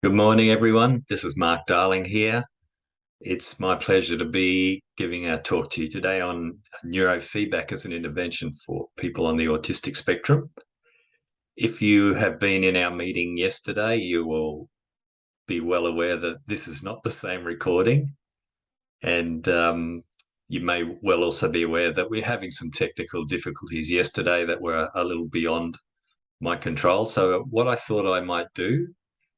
Good morning, everyone. This is Mark Darling here. It's my pleasure to be giving a talk to you today on neurofeedback as an intervention for people on the autistic spectrum. If you have been in our meeting yesterday, you will be well aware that this is not the same recording. And you may well also be aware that we're having some technical difficulties yesterday that were a little beyond my control. So what I thought I might do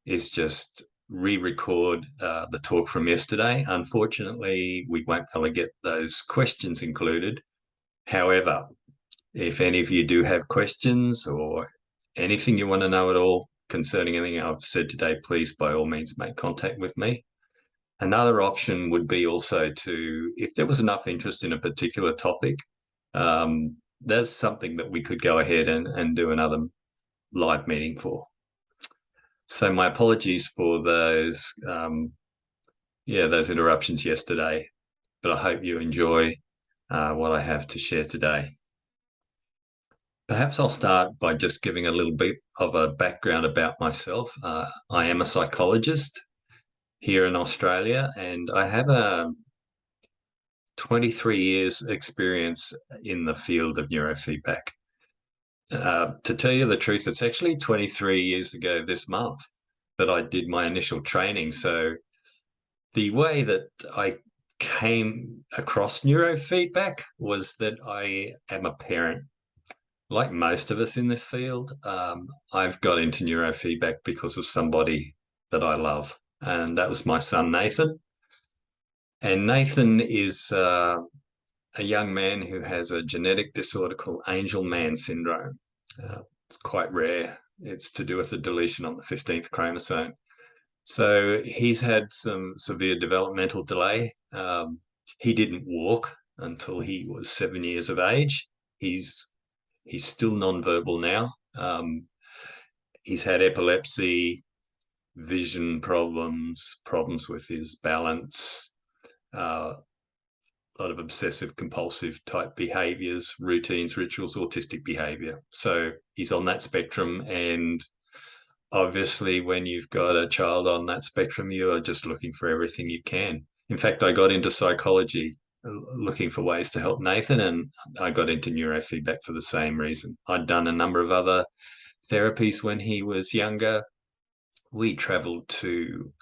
is just re-record the talk from yesterday. Unfortunately, we won't be able to get those questions included. However, if any of you do have questions or anything you want to know at all concerning anything I've said today, please by all means make contact with me. Another option would be also to, if there was enough interest in a particular topic, there's something that we could go ahead and do another live meeting for. So my apologies for those interruptions yesterday, but I hope you enjoy what I have to share today. Perhaps I'll start by just giving a little bit of a background about myself. I am a psychologist here in Australia, and I have a 23 years experience in the field of neurofeedback. To tell you the truth, it's actually 23 years ago this month that I did my initial training. So the way that I came across neurofeedback was that I am a parent. Like most of us in this field, I've got into neurofeedback because of somebody that I love, and that was my son, Nathan. And Nathan is a young man who has a genetic disorder called Angelman syndrome. It's quite rare. It's to do with the deletion on the 15th chromosome. So he's had some severe developmental delay. He didn't walk until he was 7 years of age. He's still nonverbal now. He's had epilepsy, vision problems, problems with his balance, a lot of obsessive compulsive type behaviors, routines, rituals, autistic behavior. So he's on that spectrum. And obviously, when you've got a child on that spectrum, you're just looking for everything you can. In fact, I got into psychology looking for ways to help Nathan, and I got into neurofeedback for the same reason. I'd done a number of other therapies when he was younger. We traveled to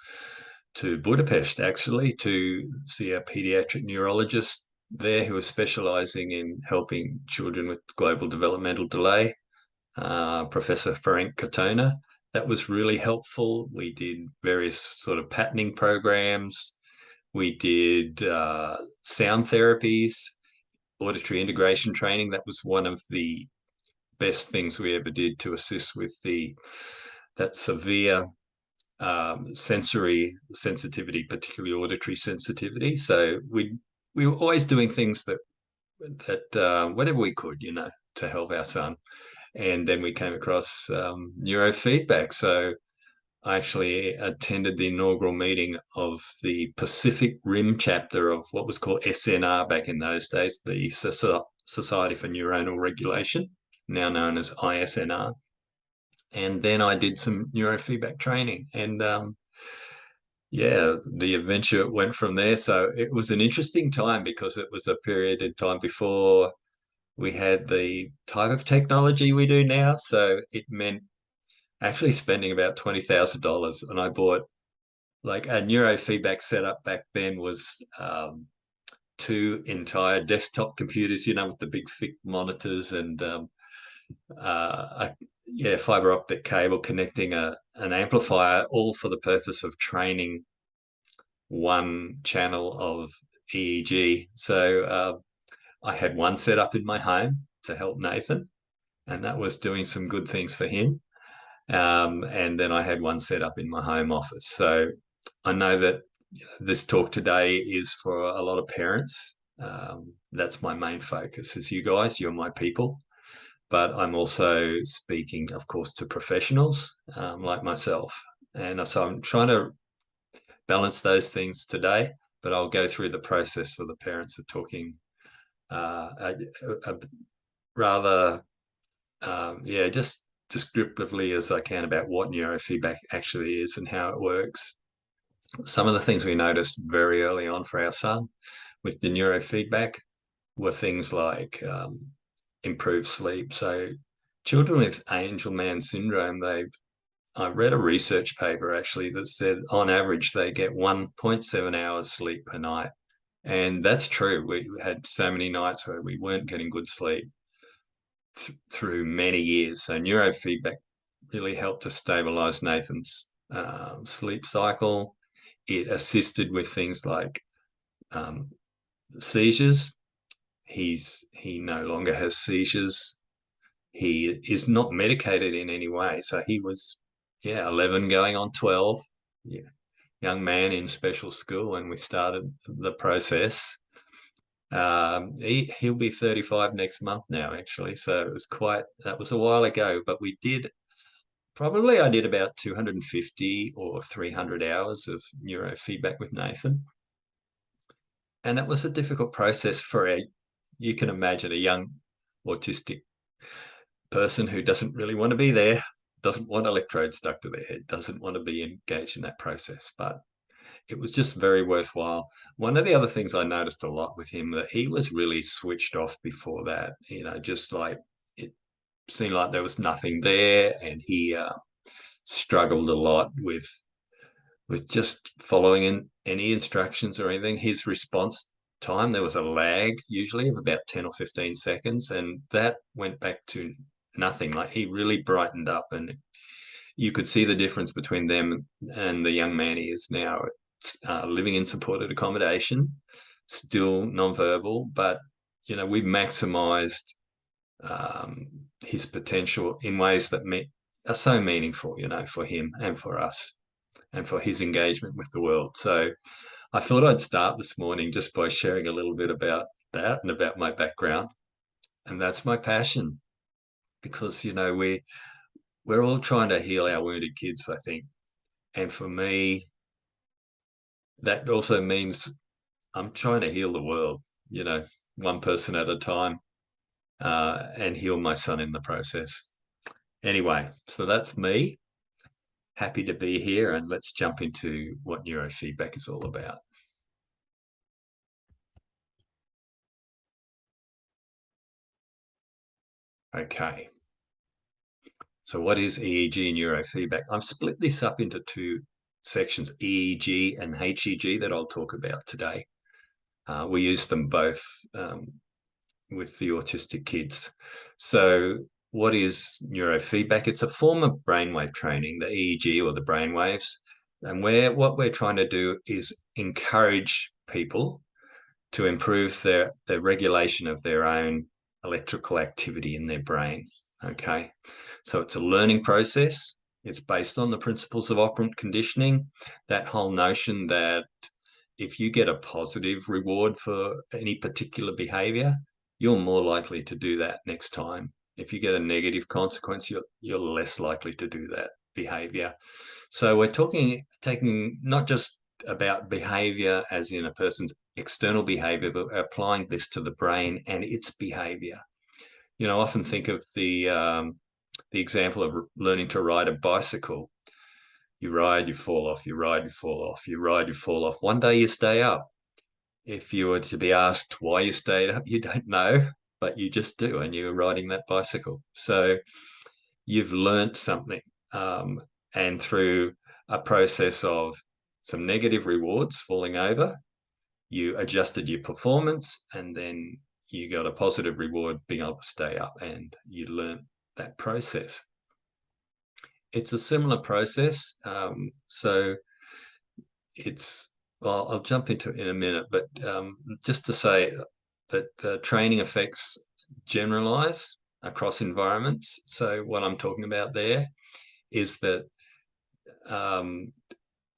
Budapest, actually, to see a pediatric neurologist there who was specializing in helping children with global developmental delay, Professor Ferenc Katona. That was really helpful. We did various sort of patterning programs. We did sound therapies, auditory integration training. That was one of the best things we ever did to assist with that severe sensory sensitivity, particularly auditory sensitivity. So we were always doing things that whatever we could, to help our son. And then we came across neurofeedback. So I actually attended the inaugural meeting of the Pacific Rim chapter of what was called SNR back in those days, the Society for Neuronal Regulation, now known as ISNR. And then I did some neurofeedback training, and the adventure went from there. So it was an interesting time because it was a period in time before we had the type of technology we do now. So it meant actually spending about $20,000, and I bought like a neurofeedback setup back then was two entire desktop computers, with the big thick monitors and fiber optic cable connecting an amplifier, all for the purpose of training one channel of EEG. So I had one set up in my home to help Nathan, and that was doing some good things for him. And then I had one set up in my home office. So I know that this talk today is for a lot of parents. That's my main focus is you guys, you're my people. But I'm also speaking, of course, to professionals like myself. And so I'm trying to balance those things today, but I'll go through the process for the parents of talking rather, just descriptively as I can about what neurofeedback actually is and how it works. Some of the things we noticed very early on for our son with the neurofeedback were things like improved sleep. So children with Angelman syndrome, I read a research paper actually that said on average they get 1.7 hours sleep per night. And that's true. We had so many nights where we weren't getting good sleep through many years. So neurofeedback really helped to stabilize Nathan's sleep cycle. It assisted with things like seizures. He no longer has seizures. He is not medicated in any way. So he was, 11 going on 12. Yeah, young man in special school when we started the process. He'll be 35 next month now, actually. So that was a while ago, but I did about 250 or 300 hours of neurofeedback with Nathan. And that was a difficult process you can imagine a young autistic person who doesn't really want to be there, doesn't want electrodes stuck to their head, doesn't want to be engaged in that process. But it was just very worthwhile. One of the other things I noticed a lot with him, that he was really switched off before that, just like it seemed like there was nothing there, and he struggled a lot with just following in any instructions or anything. His response time, there was a lag usually of about 10 or 15 seconds, and that went back to nothing. Like, he really brightened up, and you could see the difference between them and the young man he is now, living in supported accommodation, still nonverbal, but we've maximized his potential in ways that are so meaningful, for him and for us and for his engagement with the world. So I thought I'd start this morning just by sharing a little bit about that and about my background. And that's my passion, because, we're all trying to heal our wounded kids, I think. And for me, that also means I'm trying to heal the world, one person at a time, and heal my son in the process. Anyway, so that's me. Happy to be here, and let's jump into what neurofeedback is all about. Okay. So what is EEG neurofeedback? I've split this up into two sections, EEG and HEG, that I'll talk about today. We use them both with the autistic kids. So what is neurofeedback? It's a form of brainwave training, the EEG or the brainwaves. And what we're trying to do is encourage people to improve their regulation of their own electrical activity in their brain. Okay, so it's a learning process. It's based on the principles of operant conditioning, that whole notion that if you get a positive reward for any particular behavior, you're more likely to do that next time. If you get a negative consequence, you're less likely to do that behavior. So we're taking not just about behavior as in a person's external behavior, but applying this to the brain and its behavior. I often think of the example of learning to ride a bicycle. You ride, you fall off, you ride, you fall off, you ride, you fall off. One day you stay up. If you were to be asked why you stayed up, you don't know, but you just do, and you're riding that bicycle. So you've learnt something, and through a process of some negative rewards, falling over, you adjusted your performance, and then you got a positive reward, being able to stay up, and you learnt that process. It's a similar process. So I'll jump into it in a minute, but just to say that training effects generalize across environments. So what I'm talking about there is that the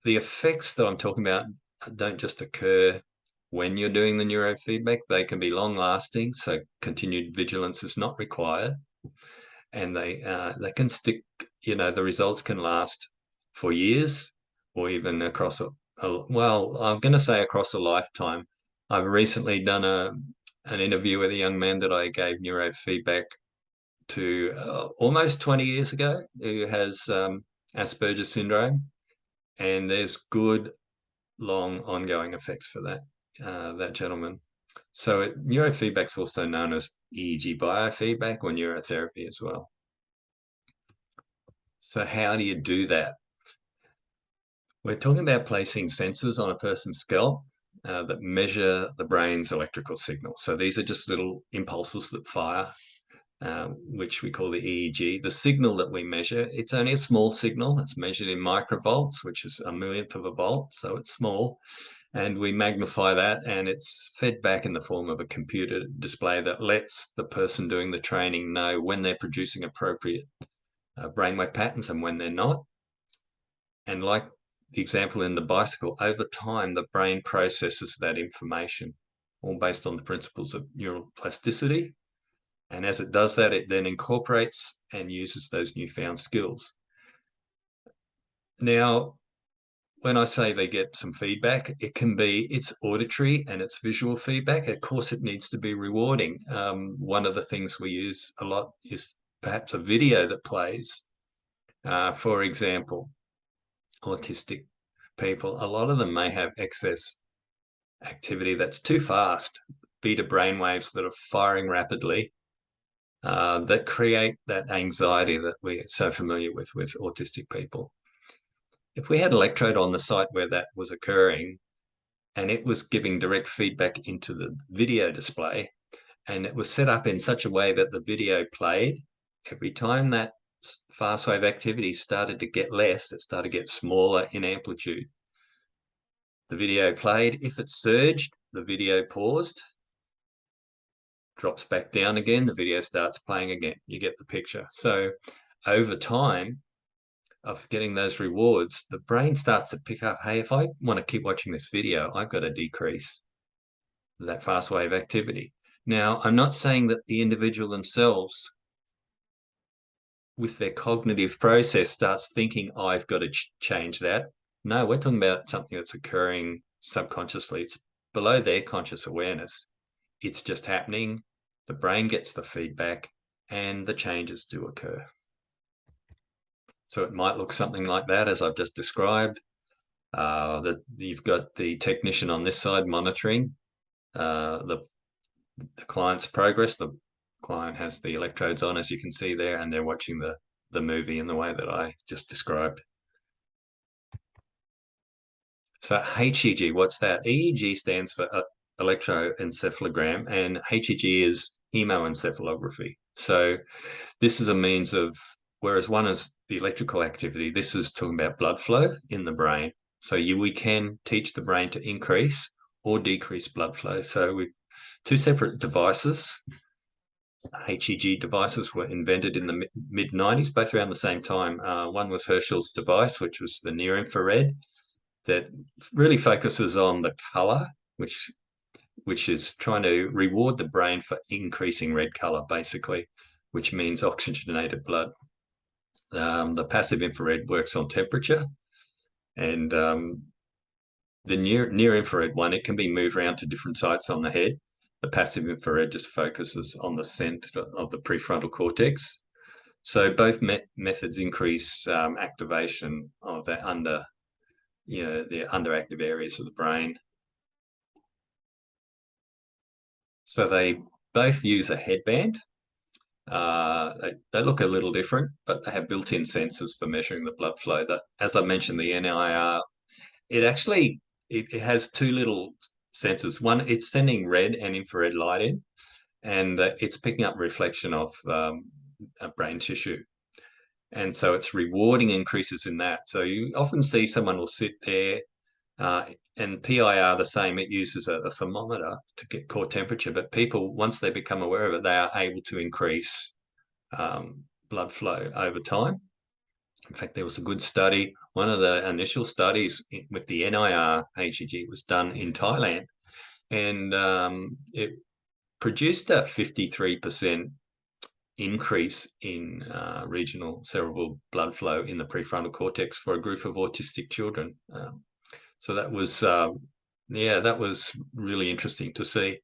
effects that I'm talking about don't just occur when you're doing the neurofeedback. They can be long lasting, so continued vigilance is not required, and they can stick. The results can last for years, or even across I'm going to say across a lifetime. I've recently done an interview with a young man that I gave neurofeedback to almost 20 years ago who has Asperger's syndrome, and there's good, long, ongoing effects for that gentleman. So neurofeedback is also known as EEG biofeedback or neurotherapy as well. So how do you do that? We're talking about placing sensors on a person's scalp that measure the brain's electrical signal. So these are just little impulses that fire, which we call the EEG. The signal that we measure, it's only a small signal. It's measured in microvolts, which is a millionth of a volt, so it's small. And we magnify that, and it's fed back in the form of a computer display that lets the person doing the training know when they're producing appropriate brainwave patterns and when they're not. And like the example in the bicycle, over time, the brain processes that information, all based on the principles of neural plasticity. And as it does that, it then incorporates and uses those newfound skills. Now, when I say they get some feedback, it's auditory and it's visual feedback. Of course, it needs to be rewarding. One of the things we use a lot is perhaps a video that plays. For example, autistic people, a lot of them may have excess activity that's too fast, beta brainwaves that are firing rapidly, that create that anxiety that we're so familiar with autistic people. If we had an electrode on the site where that was occurring and it was giving direct feedback into the video display, and it was set up in such a way that the video played, every time that fast wave activity started to get less, it started to get smaller in amplitude. The video played. If it surged, the video paused, drops back down again, the video starts playing again. You get the picture. So over time of getting those rewards, the brain starts to pick up, hey, if I want to keep watching this video, I've got to decrease that fast wave activity. Now, I'm not saying that the individual themselves, with their cognitive process, starts thinking, I've got to change that. No, we're talking about something that's occurring subconsciously. It's below their conscious awareness. It's just happening. The brain gets the feedback and the changes do occur. So it might look something like that, as I've just described. That you've got the technician on this side monitoring the client's progress. The client has the electrodes on, as you can see there, and they're watching the movie in the way that I just described. So HEG, what's that? EEG stands for electroencephalogram, and HEG is hemoencephalography. So this is a means of, whereas one is the electrical activity, this is talking about blood flow in the brain. So we can teach the brain to increase or decrease blood flow. So with two separate devices, HEG devices were invented in the mid-90s, both around the same time. One was Herschel's device, which was the near-infrared, that really focuses on the color, which is trying to reward the brain for increasing red color, basically, which means oxygenated blood. The passive infrared works on temperature, and the near infrared one, it can be moved around to different sites on the head. The passive infrared just focuses on the center of the prefrontal cortex. So both methods increase activation of the underactive areas of the brain. So they both use a headband. They look a little different, but they have built-in sensors for measuring the blood flow. As I mentioned, the NIR, it has two little sensors. One, it's sending red and infrared light in, and it's picking up reflection of brain tissue. And so it's rewarding increases in that. So you often see someone will sit there, and PIR the same, it uses a thermometer to get core temperature, but people, once they become aware of it, they are able to increase blood flow over time. In fact, there was a good study, one of the initial studies with the NIR HEG was done in Thailand, and it produced a 53% increase in regional cerebral blood flow in the prefrontal cortex for a group of autistic children. So that was, that was really interesting to see.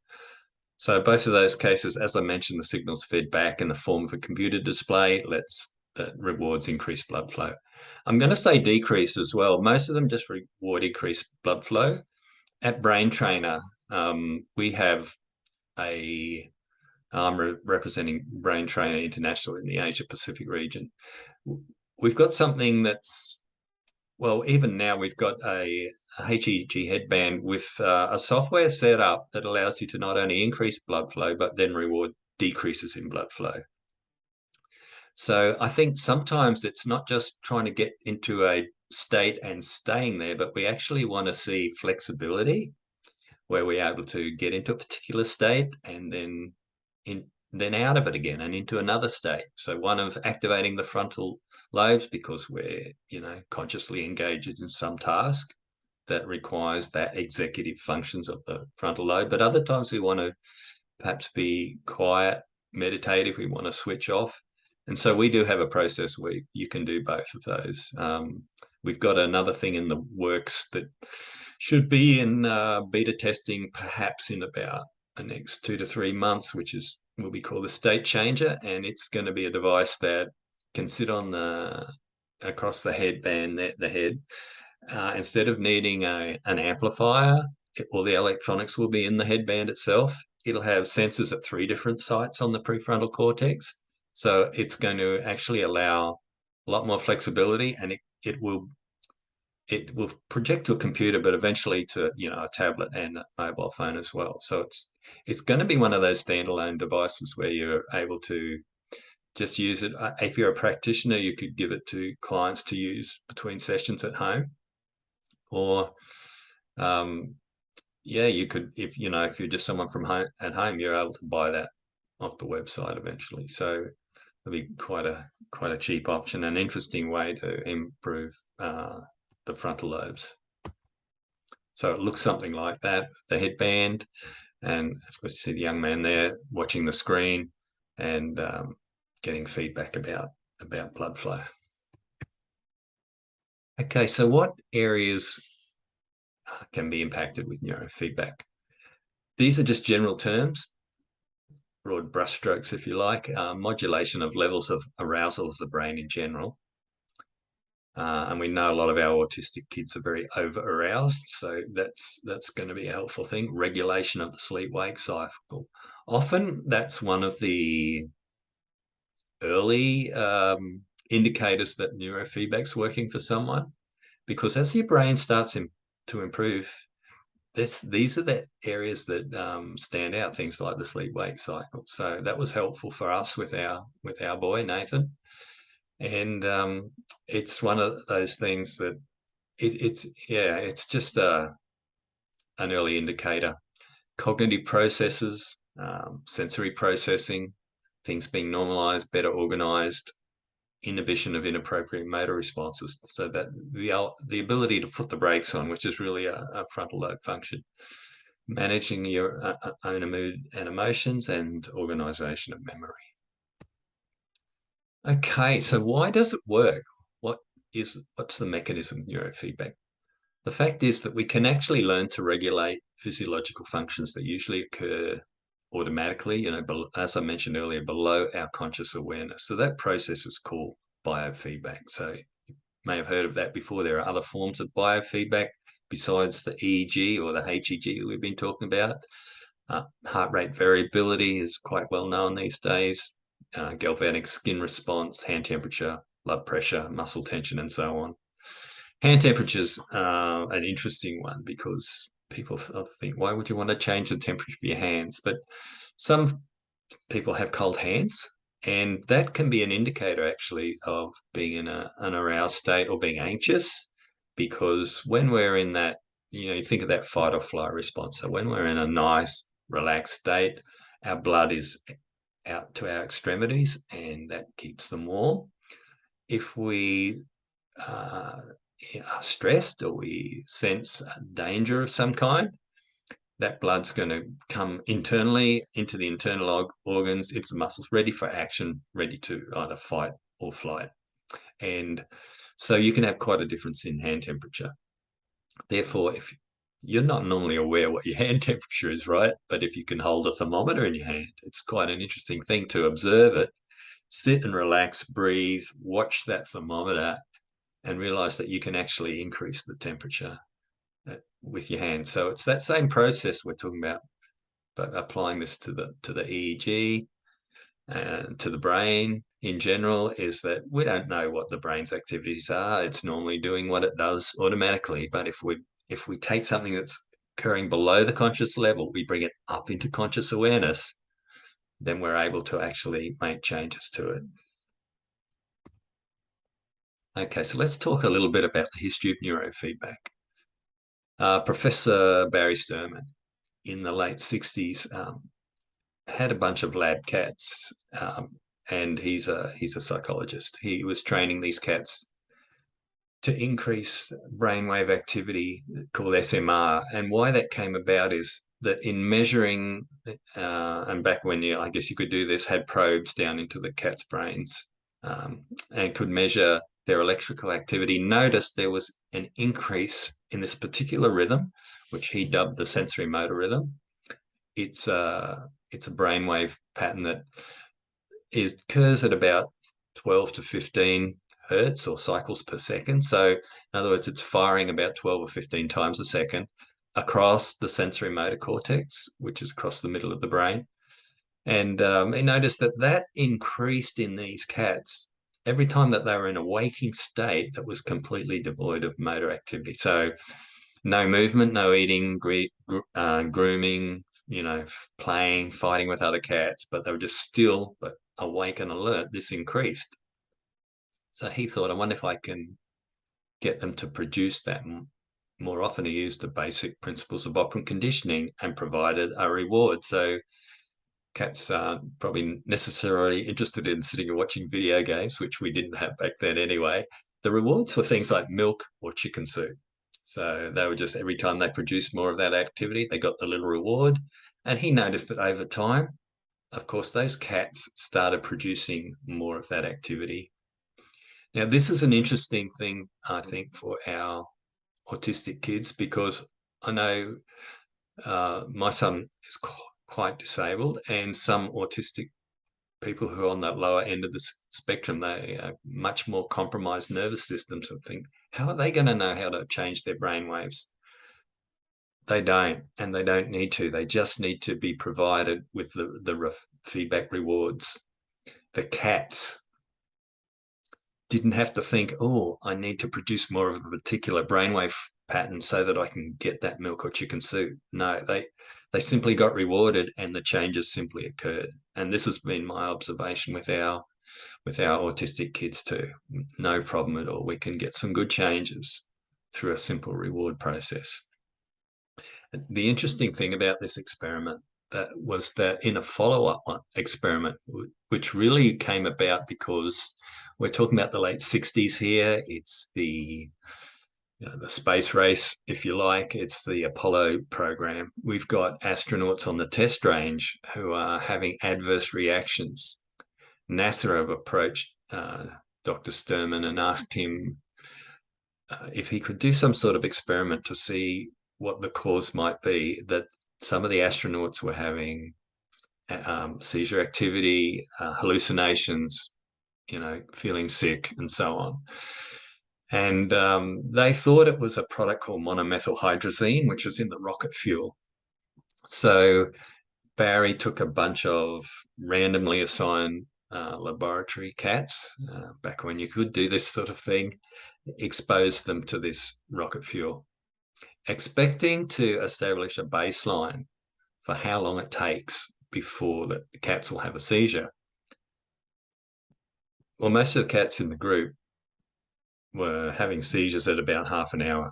So both of those cases, as I mentioned, the signals fed back in the form of a computer display that rewards increased blood flow. I'm going to say decrease as well. Most of them just reward increased blood flow. At Brain Trainer, we have I'm representing Brain Trainer International in the Asia Pacific region. We've got something that's, well, even now we've got a HEG headband with a software set up that allows you to not only increase blood flow, but then reward decreases in blood flow. So I think sometimes it's not just trying to get into a state and staying there, but we actually want to see flexibility where we're able to get into a particular state and then out of it again and into another state. So one of activating the frontal lobes because we're, consciously engaged in some task that requires that executive functions of the frontal lobe. But other times we want to perhaps be quiet, meditative, we want to switch off. And so we do have a process where you can do both of those. We've got another thing in the works that should be in beta testing perhaps in about the next 2 to 3 months, which will be called the state changer. And it's going to be a device that can sit on across the headband, the head. Instead of needing an amplifier, all the electronics will be in the headband itself. It'll have sensors at 3 different sites on the prefrontal cortex. So it's going to actually allow a lot more flexibility, and it will project to a computer, but eventually to a tablet and a mobile phone as well. So it's going to be one of those standalone devices where you're able to just use it. If you're a practitioner, you could give it to clients to use between sessions at home, or you could, if you're just someone from home at home, you're able to buy that off the website eventually. So it'll be quite a cheap option, an interesting way to improve the frontal lobes. So it looks something like that, the headband, and of course you see the young man there watching the screen and getting feedback about blood flow. Okay, so what areas can be impacted with neurofeedback? These are just general terms, broad brushstrokes, if you like, modulation of levels of arousal of the brain in general. And we know a lot of our autistic kids are very over-aroused, so that's going to be a helpful thing. Regulation of the sleep-wake cycle. Often that's one of the early indicators that neurofeedback's working for someone, because as your brain starts to improve, these are the areas that stand out, things like the sleep-wake cycle. So that was helpful for us with our boy, Nathan. And it's one of those things that it's just an early indicator. Cognitive processes, sensory processing, things being normalized, better organized, inhibition of inappropriate motor responses, so that the ability to put the brakes on, which is really a frontal lobe function, managing your own mood and emotions, and organization of memory. Okay, so why does it work? What's the mechanism of neurofeedback? The fact is that we can actually learn to regulate physiological functions that usually occur automatically, as I mentioned earlier, below our conscious awareness. So that process is called biofeedback. So you may have heard of that before. There are other forms of biofeedback besides the EEG or the HEG we've been talking about. Heart rate variability is quite well known these days. Galvanic skin response, hand temperature, blood pressure, muscle tension, and so on. Hand temperature's an interesting one because people think, why would you want to change the temperature of your hands? But some people have cold hands, and that can be an indicator actually of being in an aroused state or being anxious, because when we're in that, you think of that fight or flight response. So when we're in a nice, relaxed state, our blood is out to our extremities and that keeps them warm. If we are stressed or we sense danger of some kind, that blood's going to come internally into the internal organs, into the muscles, ready for action, ready to either fight or flight. And so you can have quite a difference in hand temperature. Therefore, you're not normally aware what your hand temperature is, right? But if you can hold a thermometer in your hand, it's quite an interesting thing to observe it. Sit and relax, breathe, watch that thermometer, and realize that you can actually increase the temperature with your hand. So it's that same process we're talking about, but applying this to the EEG and to the brain in general, is that we don't know what the brain's activities are. It's normally doing what it does automatically. But if we take something that's occurring below the conscious level, we bring it up into conscious awareness, then we're able to actually make changes to it. Okay, so let's talk a little bit about the history of neurofeedback. Professor Barry Sterman in the late 60s had a bunch of lab cats, and he's a psychologist. He was training these cats to increase brainwave activity called SMR. And why that came about is that in measuring, and back when I guess you could do this, had probes down into the cat's brains, and could measure their electrical activity, noticed there was an increase in this particular rhythm, which he dubbed the sensory motor rhythm. It's a brainwave pattern that occurs at about 12 to 15 hertz or cycles per second. So in other words, it's firing about 12 or 15 times a second across the sensory motor cortex, which is across the middle of the brain. And he noticed that increased in these cats every time that they were in a waking state that was completely devoid of motor activity. So no movement, no eating, grooming, playing, fighting with other cats, but they were just still but awake and alert. This increased. So he thought, I wonder if I can get them to produce that more often. He used the basic principles of operant conditioning and provided a reward. So cats aren't probably necessarily interested in sitting and watching video games, which we didn't have back then anyway. The rewards were things like milk or chicken soup. So they were just, every time they produced more of that activity, they got the little reward. And he noticed that over time, of course, those cats started producing more of that activity. Now, this is an interesting thing, I think, for our autistic kids, because I know my son is quite disabled, and some autistic people who are on that lower end of the spectrum, they are much more compromised nervous systems, and think, how are they going to know how to change their brain waves? They don't, and they don't need to. They just need to be provided with the feedback rewards. The cats didn't have to think, oh, I need to produce more of a particular brainwave pattern so that I can get that milk or chicken soup. No, they simply got rewarded, and the changes simply occurred. And this has been my observation with our autistic kids too. No problem at all. We can get some good changes through a simple reward process. The interesting thing about this experiment was that in a follow-up experiment, which really came about because we're talking about the late 60s here. It's the space race, if you like. It's the Apollo program. We've got astronauts on the test range who are having adverse reactions. NASA have approached Dr. Sterman and asked him if he could do some sort of experiment to see what the cause might be, that some of the astronauts were having seizure activity, hallucinations, feeling sick, and so on. And they thought it was a product called monomethylhydrazine, which was in the rocket fuel. So Barry took a bunch of randomly assigned laboratory cats, back when you could do this sort of thing, exposed them to this rocket fuel, expecting to establish a baseline for how long it takes before the cats will have a seizure. Well, most of the cats in the group were having seizures at about half an hour,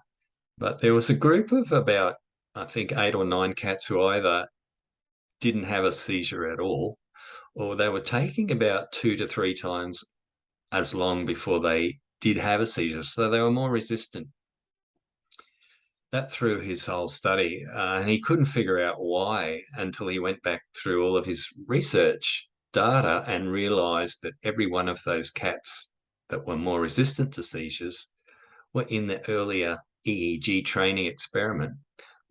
but there was a group of about, I think, 8 or 9 cats who either didn't have a seizure at all, or they were taking about 2 to 3 times as long before they did have a seizure, so they were more resistant. That threw his whole study, and he couldn't figure out why until he went back through all of his research data and realized that every one of those cats that were more resistant to seizures were in the earlier EEG training experiment,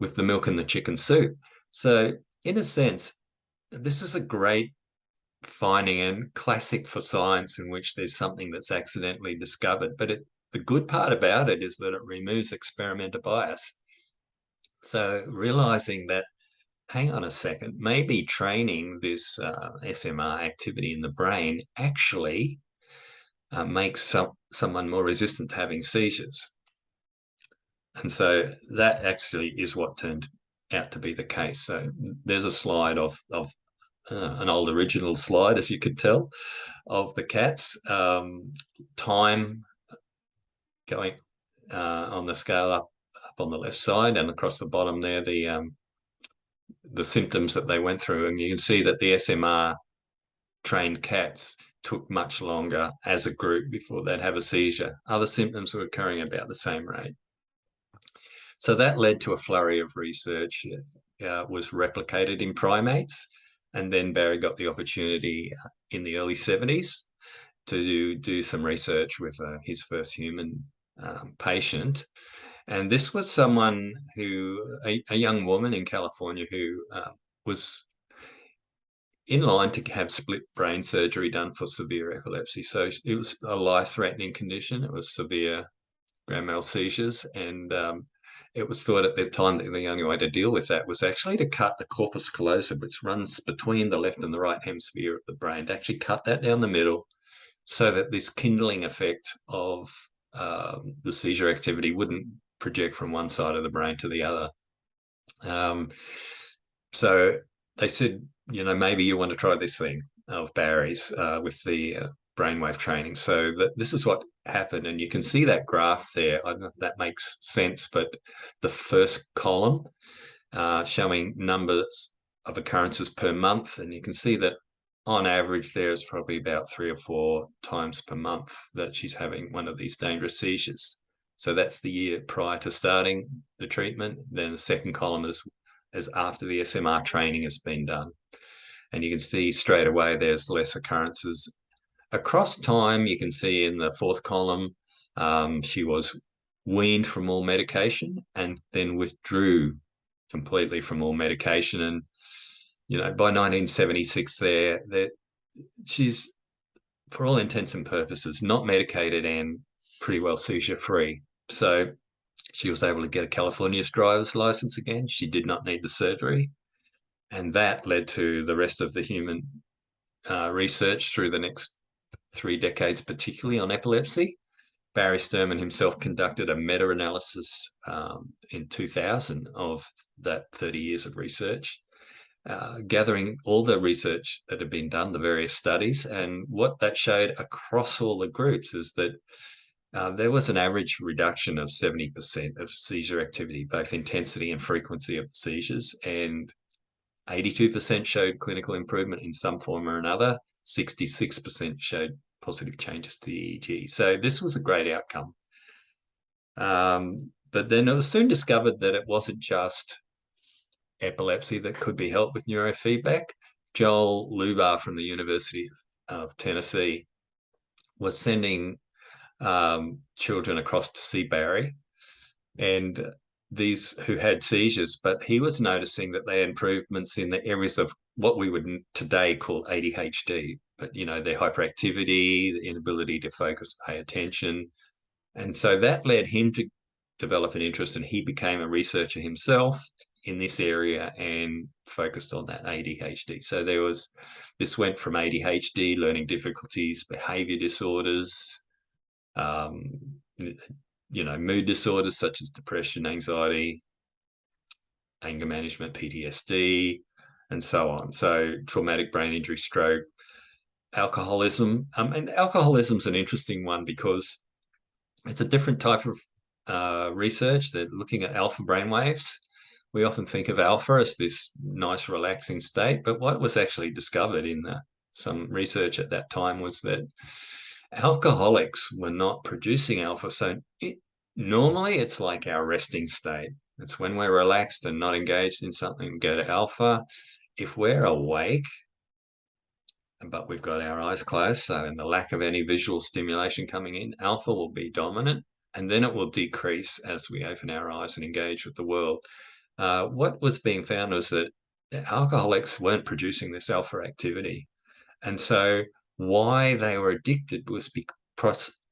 with the milk and the chicken soup. So in a sense, this is a great finding and classic for science in which there's something that's accidentally discovered. But the good part about it is that it removes experimenter bias. So realizing that, hang on a second, maybe training this SMR activity in the brain actually makes someone more resistant to having seizures. And so that actually is what turned out to be the case. So there's a slide of an old original slide, as you could tell, of the cats. Time going on the scale up on the left side, and across the bottom there, the symptoms that they went through. And you can see that the SMR trained cats took much longer as a group before they'd have a seizure. Other symptoms were occurring about the same rate. So that led to a flurry of research, was replicated in primates. And then Barry got the opportunity in the early 70s to do some research with his first human patient. And this was someone a young woman in California who was in line to have split brain surgery done for severe epilepsy. So it was a life-threatening condition. It was severe grand mal seizures, and it was thought at the time that the only way to deal with that was actually to cut the corpus callosum, which runs between the left and the right hemisphere of the brain, to actually cut that down the middle so that this kindling effect of the seizure activity wouldn't project from one side of the brain to the other. So they said, maybe you want to try this thing of Barry's with the brainwave training. So this is what happened. And you can see that graph there. I don't know if that makes sense, but the first column showing numbers of occurrences per month. And you can see that on average, there's probably about 3 or 4 times per month that she's having one of these dangerous seizures. So that's the year prior to starting the treatment. Then the second column is after the SMR training has been done. And you can see straight away there's less occurrences. Across time, you can see in the fourth column, she was weaned from all medication and then withdrew completely from all medication. And, by 1976 she's, for all intents and purposes, not medicated and pretty well seizure-free. So she was able to get a California's driver's license again. She did not need the surgery. And that led to the rest of the human research through the next 3 decades, particularly on epilepsy. Barry Sterman himself conducted a meta-analysis in 2000 of that 30 years of research, gathering all the research that had been done, the various studies. And what that showed across all the groups is that there was an average reduction of 70% of seizure activity, both intensity and frequency of the seizures, and 82% showed clinical improvement in some form or another. 66% showed positive changes to the EEG. So this was a great outcome. But then it was soon discovered that it wasn't just epilepsy that could be helped with neurofeedback. Joel Lubar from the University of Tennessee was sending children across to see Barry, and these who had seizures, but he was noticing that they had improvements in the areas of what we would today call ADHD, but their hyperactivity, the inability to focus, pay attention. And so that led him to develop an interest, and he became a researcher himself in this area and focused on that ADHD. So this went from ADHD, learning difficulties, behavior disorders, mood disorders such as depression, anxiety, anger management, PTSD, and so on. So traumatic brain injury, stroke, alcoholism. And alcoholism is an interesting one because it's a different type of research. They're looking at alpha brainwaves. We often think of alpha as this nice, relaxing state, but what was actually discovered in some research at that time was that alcoholics were not producing alpha. So normally it's like our resting state. It's when we're relaxed and not engaged in something, we go to alpha. If we're awake, but we've got our eyes closed, so in the lack of any visual stimulation coming in, alpha will be dominant, and then it will decrease as we open our eyes and engage with the world. what was being found was that alcoholics weren't producing this alpha activity. And so why they were addicted was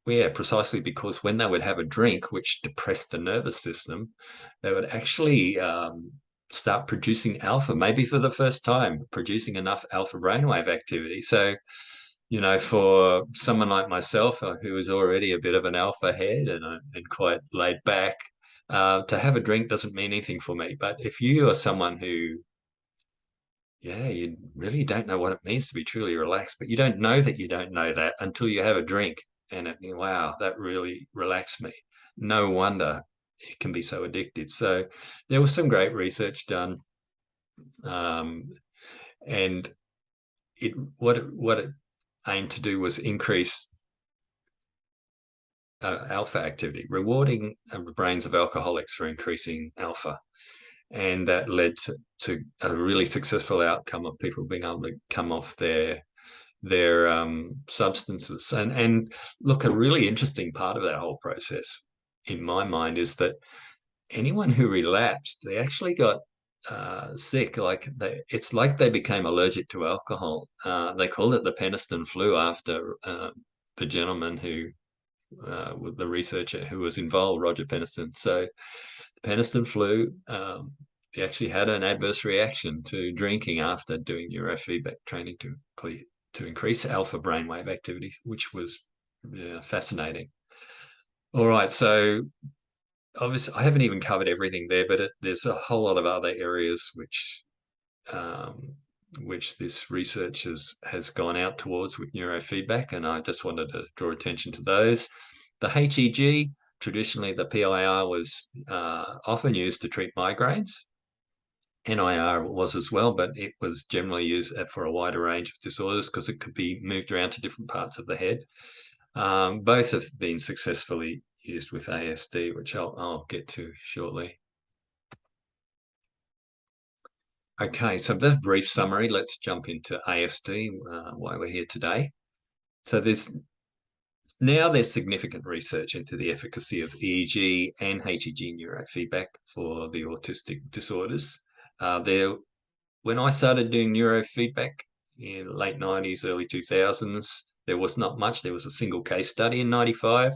precisely because when they would have a drink, which depressed the nervous system, they would actually start producing alpha, maybe for the first time, producing enough alpha brainwave activity. So, for someone like myself, who is already a bit of an alpha head and quite laid back, to have a drink doesn't mean anything for me. But if you are someone who, you really don't know what it means to be truly relaxed, but you don't know that you don't know that until you have a drink and wow, that really relaxed me. No wonder it can be so addictive. So there was some great research done, and what it aimed to do was increase alpha activity, rewarding the brains of alcoholics for increasing alpha. And that led to a really successful outcome of people being able to come off their substances. And look, a really interesting part of that whole process, in my mind, is that anyone who relapsed, they actually got sick. It's like they became allergic to alcohol. They called it the Peniston flu after the gentleman who, the researcher who was involved, Roger Peniston. So the Peniston flu, he actually had an adverse reaction to drinking after doing neurofeedback training to increase alpha brainwave activity, which was fascinating. All right, so obviously I haven't even covered everything there, but there's a whole lot of other areas which this research has gone out towards with neurofeedback, and I just wanted to draw attention to those. The HEG, traditionally the PIR was often used to treat migraines. NIR was as well, but it was generally used for a wider range of disorders because it could be moved around to different parts of the head. Both have been successfully used with ASD, which I'll get to shortly. Okay, so that's a brief summary. Let's jump into ASD, why we're here today. So there's significant research into the efficacy of EEG and HEG neurofeedback for the autistic disorders. When I started doing neurofeedback in the late 90s, early 2000s, there was not much. There was a single case study in 95.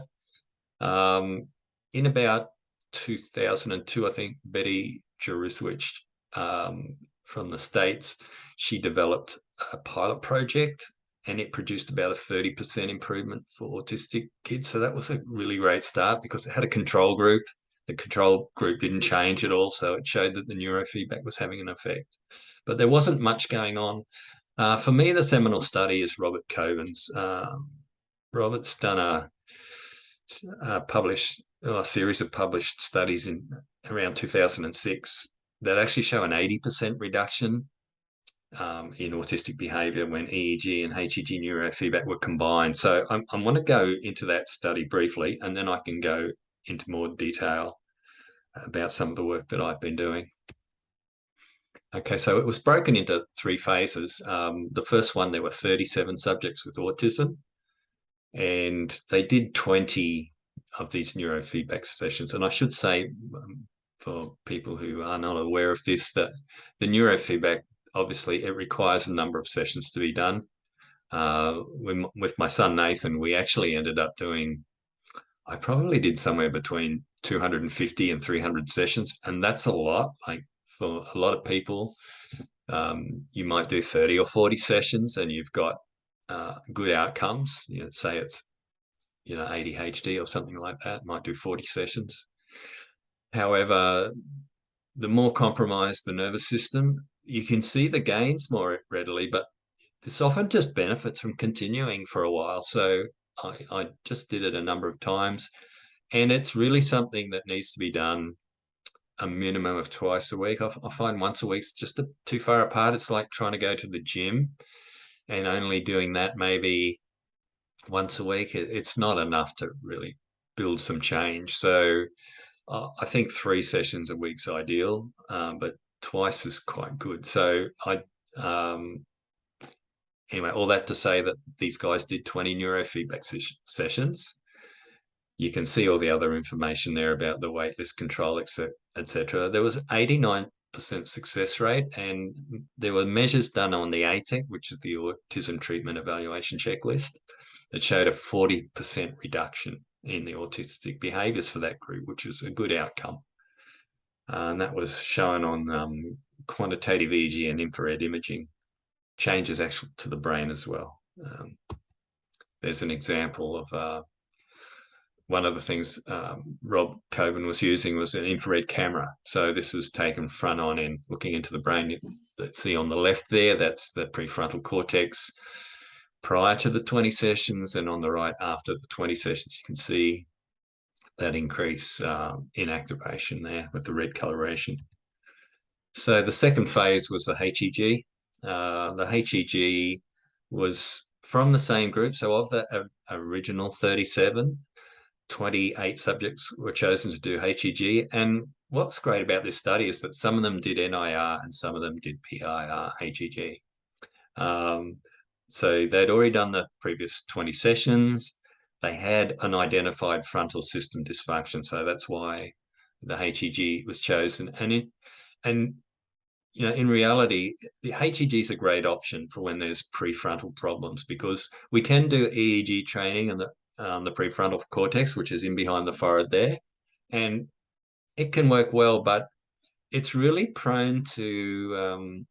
In about 2002, I think, Betty Juruswich from the States, she developed a pilot project, and it produced about a 30% improvement for autistic kids. So that was a really great start because it had a control group. The control group didn't change at all, so it showed that the neurofeedback was having an effect. But there wasn't much going on. For me, the seminal study is Robert Coven's. Robert's done a series of published studies in around 2006 that actually show an 80% reduction in autistic behaviour when EEG and HEG neurofeedback were combined. So I want to go into that study briefly, and then I can go into more detail about some of the work that I've been doing. Okay, so it was broken into 3 phases. The first one, there were 37 subjects with autism, and they did 20 of these neurofeedback sessions. And I should say, for people who are not aware of this, that the neurofeedback, obviously, it requires a number of sessions to be done. With my son Nathan, we actually ended up doing, I probably did somewhere between 250 and 300 sessions, and that's a lot. Like, for a lot of people, you might do 30 or 40 sessions and you've got good outcomes. Say it's ADHD or something like that, might do 40 sessions. However, the more compromised the nervous system, you can see the gains more readily, but this often just benefits from continuing for a while. So I just did it a number of times, and it's really something that needs to be done a minimum of twice a week. I find once a week's just too far apart. It's like trying to go to the gym and only doing that maybe once a week. It's not enough to really build some change. So I think 3 sessions a week's ideal, but twice is quite good. So anyway, all that to say that these guys did 20 neurofeedback sessions. You can see all the other information there about the waitlist control, etc. There was 89% success rate, and there were measures done on the ATEC, which is the Autism Treatment Evaluation Checklist, that showed a 40% reduction in the autistic behaviours for that group, which was a good outcome. And that was shown on quantitative EEG and infrared imaging changes actually to the brain as well. There's an example of one of the things Rob Coben was using was an infrared camera. So this is taken front on and looking into the brain. Let's see on the left there, that's the prefrontal cortex prior to the 20 sessions, and on the right after the 20 sessions. You can see that increase in activation there with the red coloration. So the second phase was the HEG. The HEG was from the same group. So of the original 37, 28 subjects were chosen to do HEG. And what's great about this study is that some of them did NIR and some of them did PIR HEG. So they'd already done the previous 20 sessions. They had an identified frontal system dysfunction. So that's why the HEG was chosen. And you know, in reality, the HEG is a great option for when there's prefrontal problems, because we can do EEG training and the prefrontal cortex, which is in behind the forehead there, and it can work well, but it's really prone to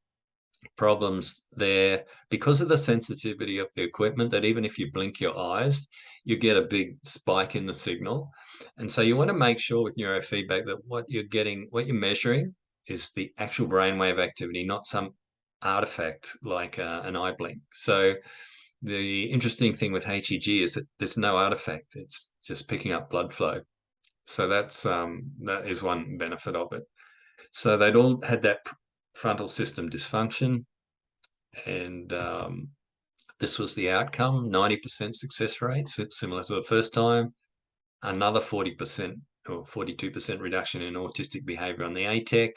problems there because of the sensitivity of the equipment, that even if you blink your eyes, you get a big spike in the signal. And so you want to make sure with neurofeedback that what you're measuring is the actual brainwave activity, not some artifact like an eye blink. So the interesting thing with HEG is that there's no artifact. It's just picking up blood flow. So that is one benefit of it. So they'd all had that frontal system dysfunction, and this was the outcome, 90% success rate, similar to the first time. Another 40% or 42% reduction in autistic behavior on the ATEC.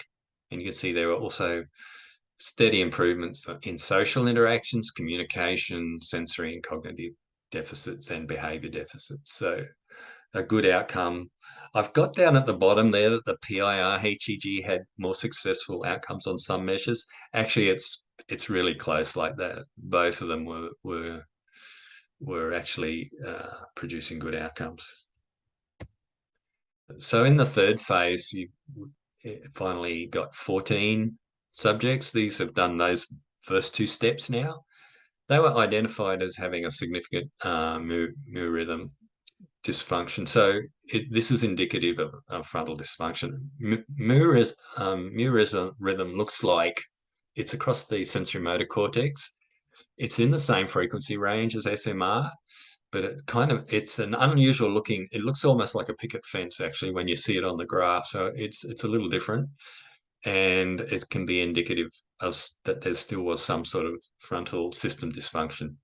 And you can see there are also steady improvements in social interactions, communication, sensory and cognitive deficits, and behavior deficits. So a good outcome. I've got down at the bottom there that the PIR HEG had more successful outcomes on some measures. Actually, it's really close like that. Both of them were actually producing good outcomes. So in the third phase, you finally got 14 subjects. These have done those first two steps now. They were identified as having a significant mu rhythm dysfunction. So this is indicative of frontal dysfunction. Mu rhythm looks like it's across the sensory-motor cortex. It's in the same frequency range as SMR, but it's an unusual looking, it looks almost like a picket fence actually when you see it on the graph. So it's a little different, and it can be indicative of that there still was some sort of frontal system dysfunction.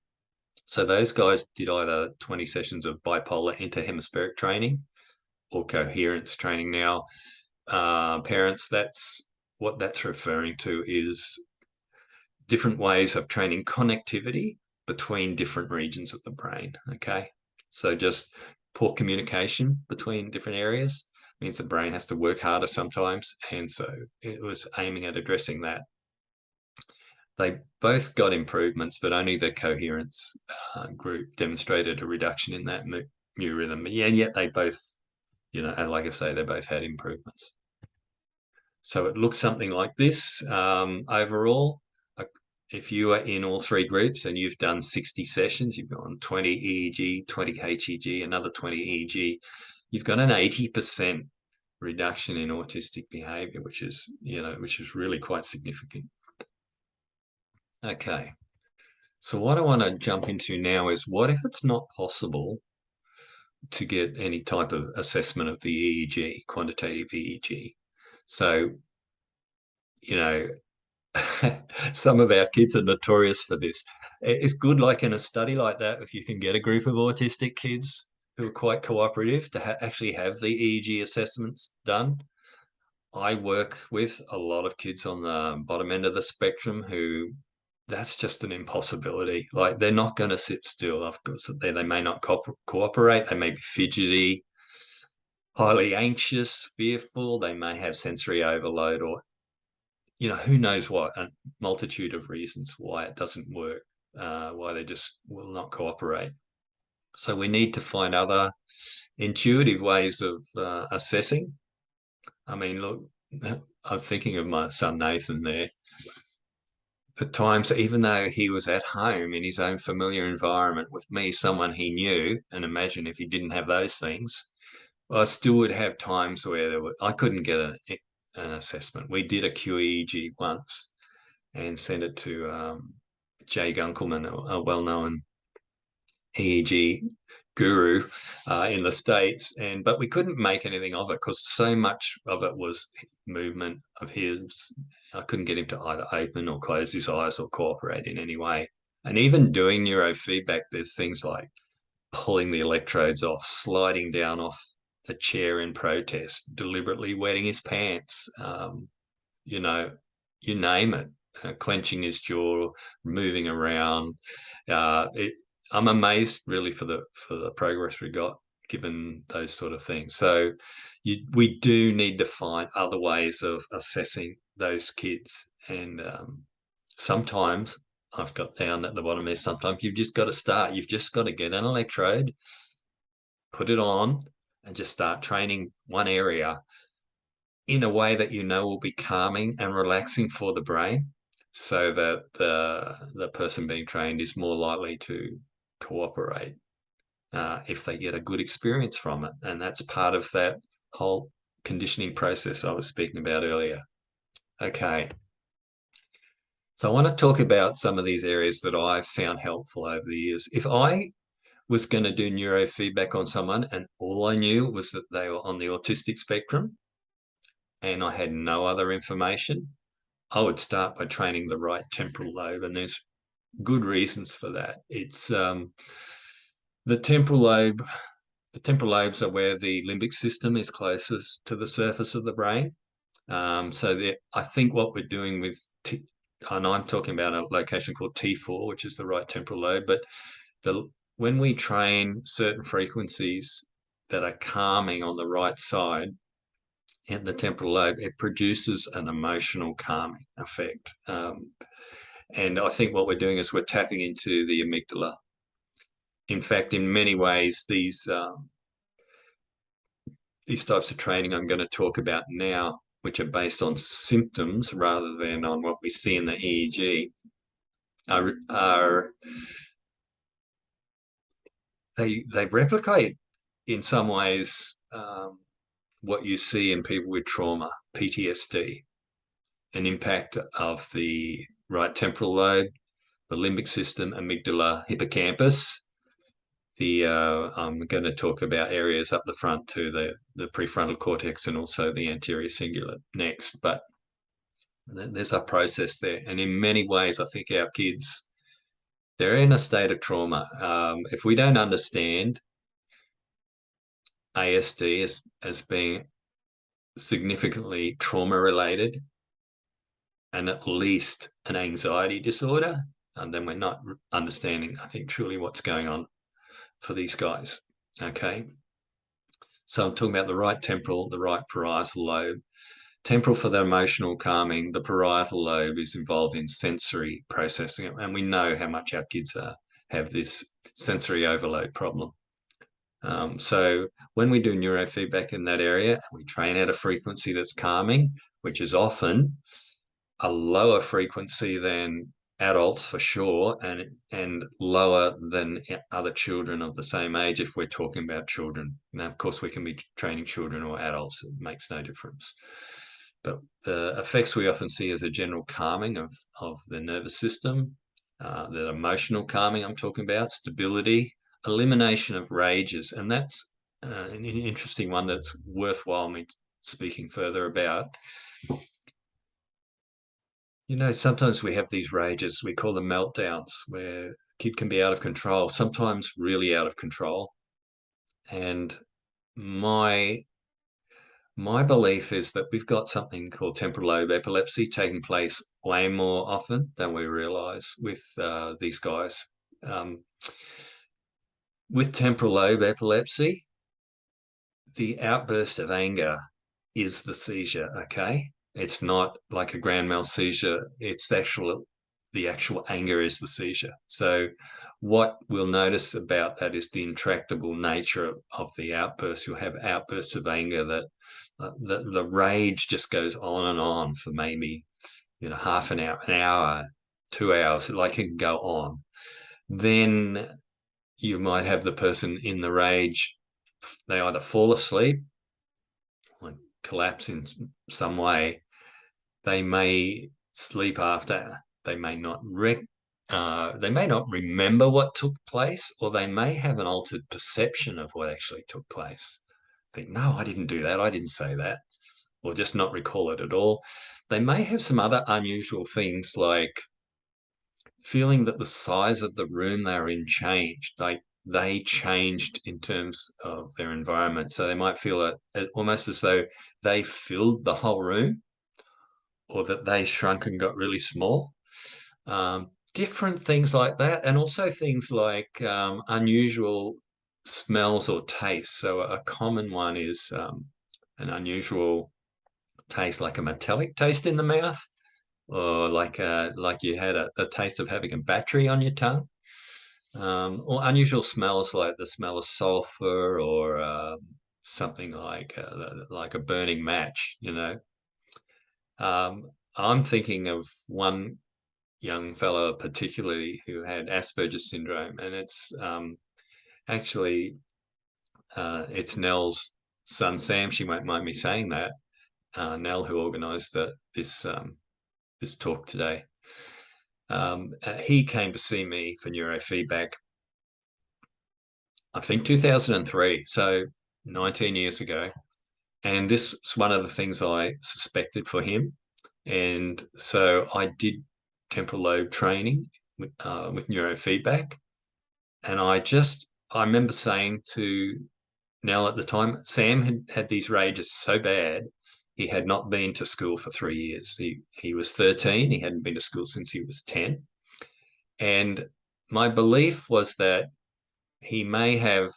So those guys did either 20 sessions of bipolar interhemispheric training or coherence training. Now, parents, what that's referring to is different ways of training connectivity between different regions of the brain, okay? So just poor communication between different areas means the brain has to work harder sometimes, and so it was aiming at addressing that. They both got improvements, but only the coherence group demonstrated a reduction in that mu rhythm. And yet they both, you know, like I say, they both had improvements. So it looks something like this overall. If you are in all three groups and you've done 60 sessions, you've gone 20 EEG, 20 HEG, another 20 EEG, you've got an 80% reduction in autistic behavior, which is really quite significant. Okay, so what I want to jump into now is, what if it's not possible to get any type of assessment of the EEG, quantitative EEG? So, you know, some of our kids are notorious for this. It's good, like in a study like that, if you can get a group of autistic kids who are quite cooperative to actually have the EEG assessments done. I work with a lot of kids on the bottom end of the spectrum who that's just an impossibility. Like, they're not going to sit still. Of course, they may not cooperate. They may be fidgety. highly anxious, fearful. They may have sensory overload, or who knows what, a multitude of reasons why it doesn't work, why they just will not cooperate. So we need to find other intuitive ways of assessing. I mean, look, I'm thinking of my son Nathan there. The times, even though he was at home in his own familiar environment with me, someone he knew, and imagine if he didn't have those things, I still would have times where I couldn't get an assessment. We did a QEEG once and sent it to Jay Gunkelman, a well-known EEG guru in the States, but we couldn't make anything of it because so much of it was movement of his. I couldn't get him to either open or close his eyes or cooperate in any way. And even doing neurofeedback, there's things like pulling the electrodes off, sliding down off the chair in protest, deliberately wetting his pants, you name it, clenching his jaw, moving around. I'm amazed really for the progress we got given those sort of things. So we do need to find other ways of assessing those kids. And sometimes I've got down at the bottom there, sometimes you've just got to start. You've just got to get an electrode, put it on, and just start training one area in a way that will be calming and relaxing for the brain, so that the person being trained is more likely to cooperate if they get a good experience from it. And that's part of that whole conditioning process I was speaking about earlier. Okay. So I want to talk about some of these areas that I've found helpful over the years. If I was going to do neurofeedback on someone and all I knew was that they were on the autistic spectrum and I had no other information, I would start by training the right temporal lobe, and there's good reasons for that. It's the temporal lobe. The temporal lobes are where the limbic system is closest to the surface of the brain. I think what we're doing with, and I'm talking about a location called T4, which is the right temporal lobe, but when we train certain frequencies that are calming on the right side, in the temporal lobe, it produces an emotional calming effect. And I think what we're doing is we're tapping into the amygdala. In fact, in many ways, these types of training I'm going to talk about now, which are based on symptoms rather than on what we see in the EEG, they replicate in some ways what you see in people with trauma, PTSD, an impact of the right temporal lobe, the limbic system, amygdala, hippocampus. I'm going to talk about areas up the front too, the prefrontal cortex and also the anterior cingulate next. But there's a process there. And in many ways, I think our kids, they're in a state of trauma. If we don't understand ASD as being significantly trauma related and at least an anxiety disorder, and then we're not understanding, I think, truly what's going on for these guys. Okay. So I'm talking about the right temporal, the right parietal lobe. Temporal for the emotional calming, the parietal lobe is involved in sensory processing. And we know how much our kids have this sensory overload problem. So when we do neurofeedback in that area, we train at a frequency that's calming, which is often a lower frequency than adults for sure, and lower than other children of the same age if we're talking about children. Now, of course, we can be training children or adults. It makes no difference. But the effects we often see is a general calming of the nervous system, the emotional calming I'm talking about, stability, elimination of rages. And that's an interesting one that's worthwhile me speaking further about. Sometimes we have these rages, we call them meltdowns, where a kid can be out of control, sometimes really out of control. And my belief is that we've got something called temporal lobe epilepsy taking place way more often than we realize with these guys. With temporal lobe epilepsy, the outburst of anger is the seizure, okay? It's not like a grand mal seizure. The actual anger is the seizure. So what we'll notice about that is the intractable nature of the outburst. You'll have outbursts of anger that the rage just goes on and on for maybe, half an hour, 2 hours, like it can go on. Then you might have the person in the rage, they either fall asleep or collapse in some way. They may sleep after. They may not remember what took place, or they may have an altered perception of what actually took place. Think, no, I didn't do that. I didn't say that, or just not recall it at all. They may have some other unusual things like feeling that the size of the room they're in changed. They changed in terms of their environment. So they might feel almost as though they filled the whole room, or that they shrunk and got really small. Different things like that. And also things like unusual smells or tastes. So a common one is an unusual taste, like a metallic taste in the mouth, or like you had a taste of having a battery on your tongue, or unusual smells like the smell of sulfur, or something like a burning match. I'm thinking of one young fellow particularly who had Asperger's syndrome, and actually it's Nell's son Sam. She won't mind me saying that. Nell, who organised this talk today. He came to see me for neurofeedback, I think 2003, so 19 years ago. And this was one of the things I suspected for him. And so I did temporal lobe training with neurofeedback. And I remember saying to Nell at the time, Sam had these rages so bad, he had not been to school for 3 years. He was 13. He hadn't been to school since he was 10. And my belief was that he may have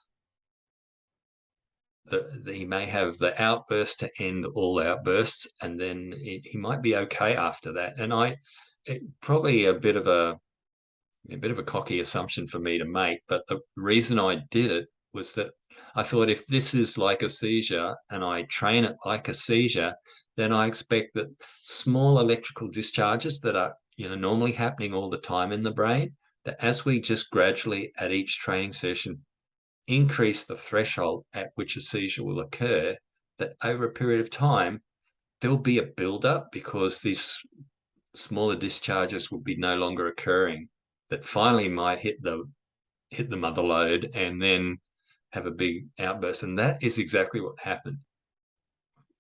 the outburst to end all outbursts, and then he might be okay after that. And probably a bit of a cocky assumption for me to make, but the reason I did it was that I thought, if this is like a seizure and I train it like a seizure, then I expect that small electrical discharges that are normally happening all the time in the brain, that as we just gradually at each training session increase the threshold at which a seizure will occur, that over a period of time there'll be a build-up, because these smaller discharges will be no longer occurring, that finally might hit the mother lode and then have a big outburst. And that is exactly what happened.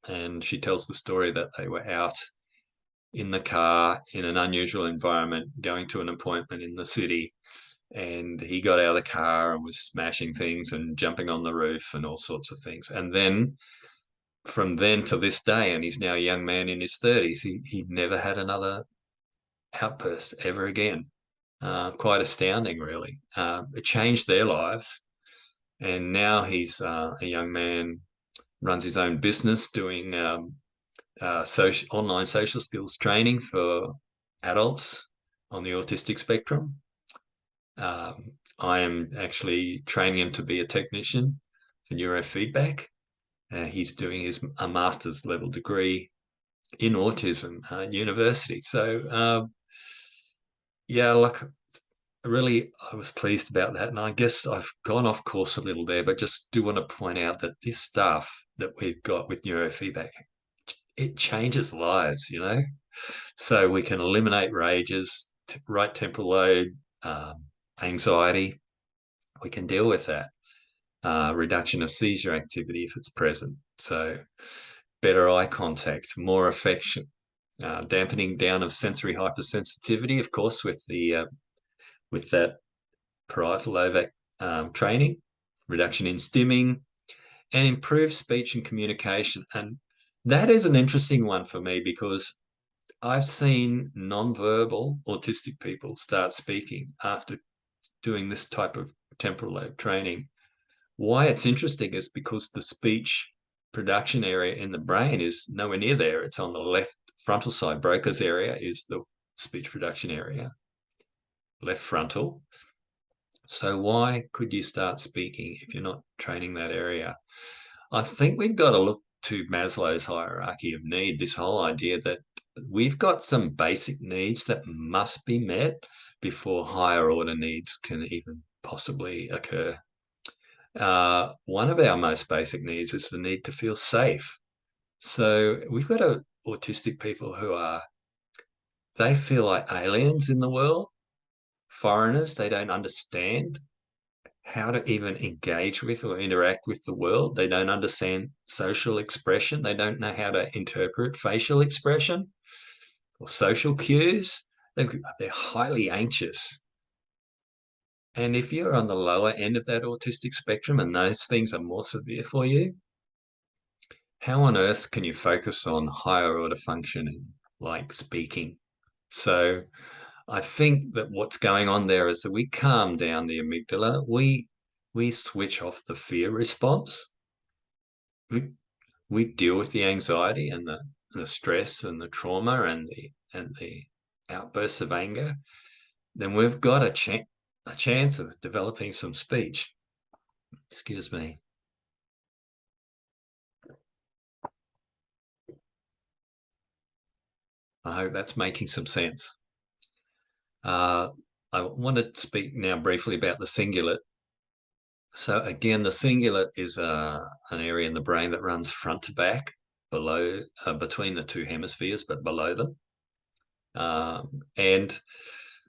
And she tells the story that they were out in the car in an unusual environment, going to an appointment in the city, and he got out of the car and was smashing things and jumping on the roof and all sorts of things. And then from then to this day, and he's now a young man in his 30s, he never had another outburst ever again. Quite astounding, really. It changed their lives. And now he's a young man, runs his own business doing online social skills training for adults on the autistic spectrum. I am actually training him to be a technician for neurofeedback. He's doing a master's level degree in autism at university. So, really, I was pleased about that. And I guess I've gone off course a little there, but just do want to point out that this stuff that we've got with neurofeedback, it changes lives, So we can eliminate rages, right temporal lobe, anxiety. We can deal with that. Reduction of seizure activity if it's present. So better eye contact, more affection, dampening down of sensory hypersensitivity, of course, with that parietal lobe training, reduction in stimming, and improved speech and communication. And that is an interesting one for me, because I've seen non-verbal autistic people start speaking after doing this type of temporal lobe training. Why it's interesting is because the speech production area in the brain is nowhere near there. It's on the left frontal side. Broca's area is the speech production area, left frontal. So why could you start speaking if you're not training that area? I think we've got to look to Maslow's hierarchy of need, this whole idea that we've got some basic needs that must be met before higher order needs can even possibly occur. One of our most basic needs is the need to feel safe. So we've got autistic people they feel like aliens in the world, foreigners. They don't understand how to even engage with or interact with the world. They don't understand social expression. They don't know how to interpret facial expression or social cues. They're highly anxious. And if you're on the lower end of that autistic spectrum and those things are more severe for you, how on earth can you focus on higher order functioning like speaking? So I think that what's going on there is that we calm down the amygdala. We switch off the fear response. We deal with the anxiety and the stress and the trauma and the outbursts of anger. Then we've got a chance of developing some speech. Excuse me. I hope that's making some sense. I want to speak now briefly about the cingulate. So again, the cingulate is an area in the brain that runs front to back, below, between the two hemispheres, but below them, and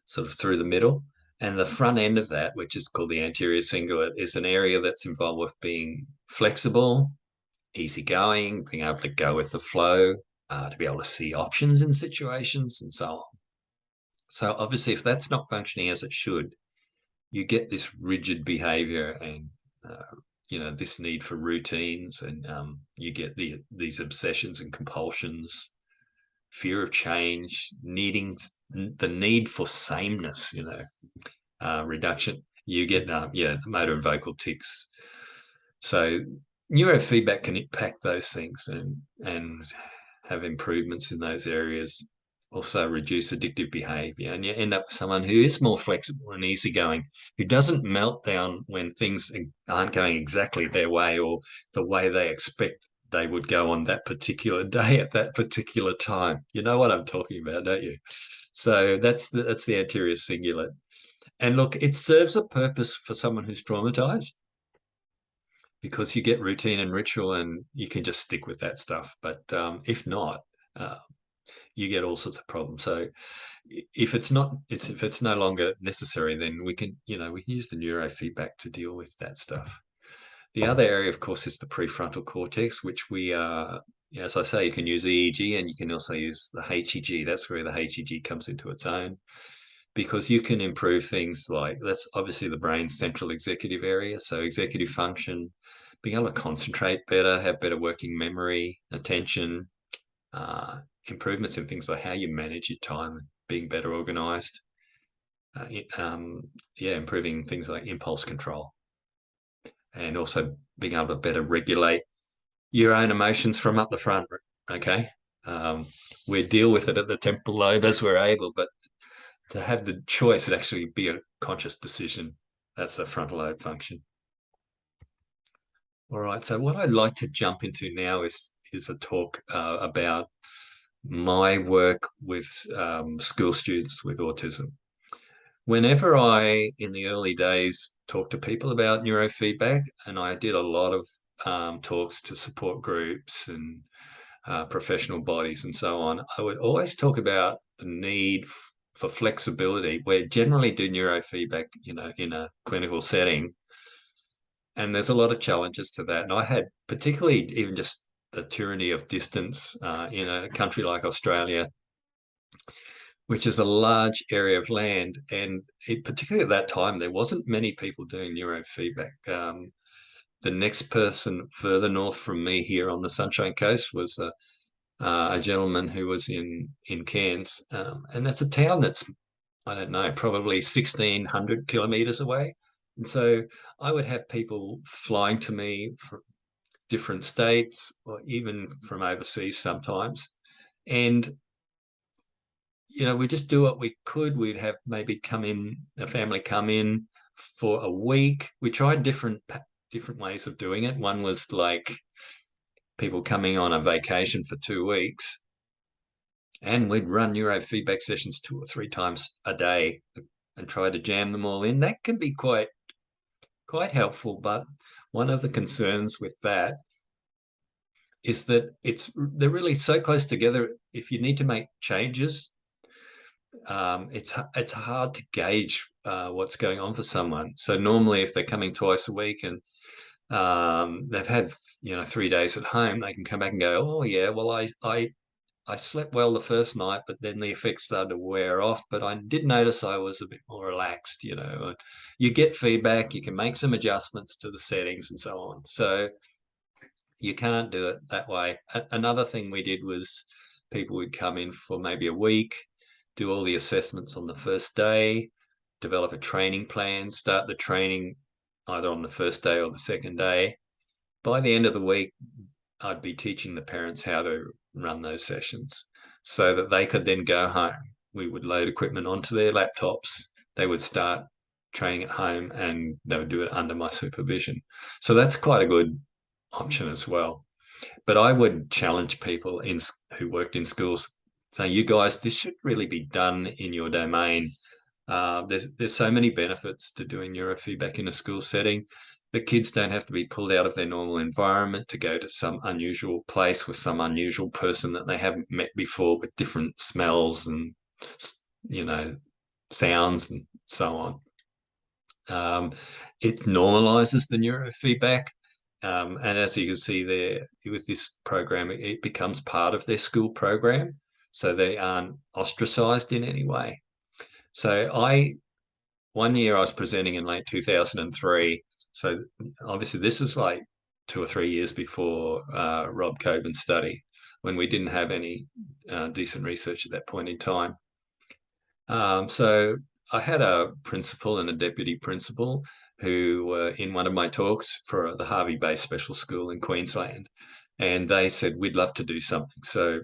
sort of through the middle. And the front end of that, which is called the anterior cingulate, is an area that's involved with being flexible, easygoing, being able to go with the flow, to be able to see options in situations, and so on. So obviously, if that's not functioning as it should, you get this rigid behavior and this need for routines, and you get these obsessions and compulsions, fear of change, the need for sameness, reduction. You get the motor and vocal tics. So neurofeedback can impact those things and have improvements in those areas. Also reduce addictive behavior, and you end up with someone who is more flexible and easygoing, who doesn't melt down when things aren't going exactly their way or the way they expect they would go on that particular day at that particular time. You know what I'm talking about, don't you? So that's the anterior cingulate. And look, it serves a purpose for someone who's traumatized, because you get routine and ritual and you can just stick with that stuff. But if not, you get all sorts of problems. So if it's no longer necessary, then we can use the neurofeedback to deal with that stuff. The other area, of course, is the prefrontal cortex, which as I say, you can use EEG and you can also use the HEG. That's where the HEG comes into its own, because you can improve things like, that's obviously the brain's central executive area. So executive function, being able to concentrate better, have better working memory, attention, improvements in things like how you manage your time, being better organized, improving things like impulse control, and also being able to better regulate your own emotions from up the front. Okay. We deal with it at the temporal lobe as we're able, but to have the choice to actually be a conscious decision, that's the frontal lobe function. All right. So what I'd like to jump into now is a talk about my work with school students with autism. Whenever in the early days, talked to people about neurofeedback, and I did a lot of talks to support groups and professional bodies and so on, I would always talk about the need for flexibility. We generally do neurofeedback, in a clinical setting, and there's a lot of challenges to that. And I had particularly even just the tyranny of distance in a country like Australia, which is a large area of land. And particularly at that time, there wasn't many people doing neurofeedback. The next person further north from me here on the Sunshine Coast was a gentleman who was in Cairns. And that's a town that's, I don't know, probably 1,600 kilometres away. And so I would have people flying to me from different states or even from overseas sometimes. And, we just do what we could. We'd have maybe a family come in for a week. We tried different ways of doing it. One was like people coming on a vacation for 2 weeks, and we'd run neurofeedback sessions 2 or 3 times a day and try to jam them all in. That can be quite helpful, but one of the concerns with that is that they're really so close together. If you need to make changes, it's hard to gauge what's going on for someone. So normally, if they're coming twice a week and they've had 3 days at home, they can come back and go, oh yeah, well I slept well the first night, but then the effects started to wear off. But I did notice I was a bit more relaxed. You get feedback, you can make some adjustments to the settings and so on. So you can't do it that way. Another thing we did was people would come in for maybe a week, do all the assessments on the first day, develop a training plan, start the training either on the first day or the second day. By the end of the week, I'd be teaching the parents how to run those sessions so that they could then go home. We would load equipment onto their laptops. They would start training at home and they would do it under my supervision. So that's quite a good option as well. But I would challenge people who worked in schools, say, you guys, this should really be done in your domain. There's so many benefits to doing neurofeedback in a school setting. The kids don't have to be pulled out of their normal environment to go to some unusual place with some unusual person that they haven't met before, with different smells and sounds and so on. It normalizes the neurofeedback. And as you can see there with this program, it becomes part of their school program. So they aren't ostracized in any way. So one year I was presenting in late 2003. So obviously this is like 2 or 3 years before Rob Coben's study, when we didn't have any decent research at that point in time. So I had a principal and a deputy principal who were in one of my talks for the Harvey-based special school in Queensland. And they said, we'd love to do something. So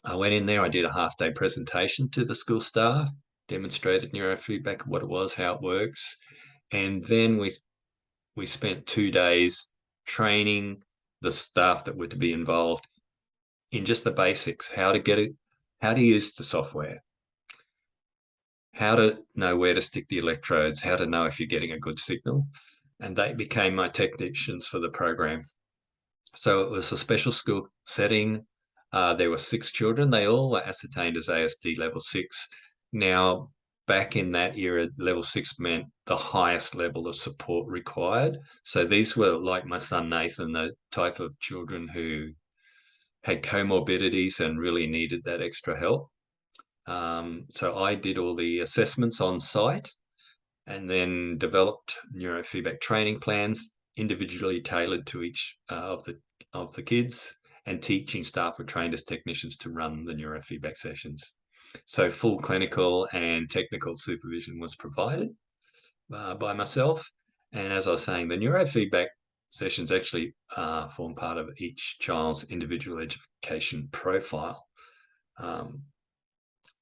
I went in there, I did a half-day presentation to the school staff, demonstrated neurofeedback, what it was, how it works. And then we spent 2 days training the staff that were to be involved in just the basics, how to use the software, how to know where to stick the electrodes, how to know if you're getting a good signal. And they became my technicians for the program. So it was a special school setting. There were 6 children. They all were ascertained as ASD level 6. Now, back in that era, level 6 meant the highest level of support required. So these were, like my son Nathan, the type of children who had comorbidities and really needed that extra help. So I did all the assessments on site and then developed neurofeedback training plans individually tailored to each of the kids, and teaching staff were trained as technicians to run the neurofeedback sessions. So full clinical and technical supervision was provided by myself. And as I was saying, the neurofeedback sessions actually form part of each child's individual education profile,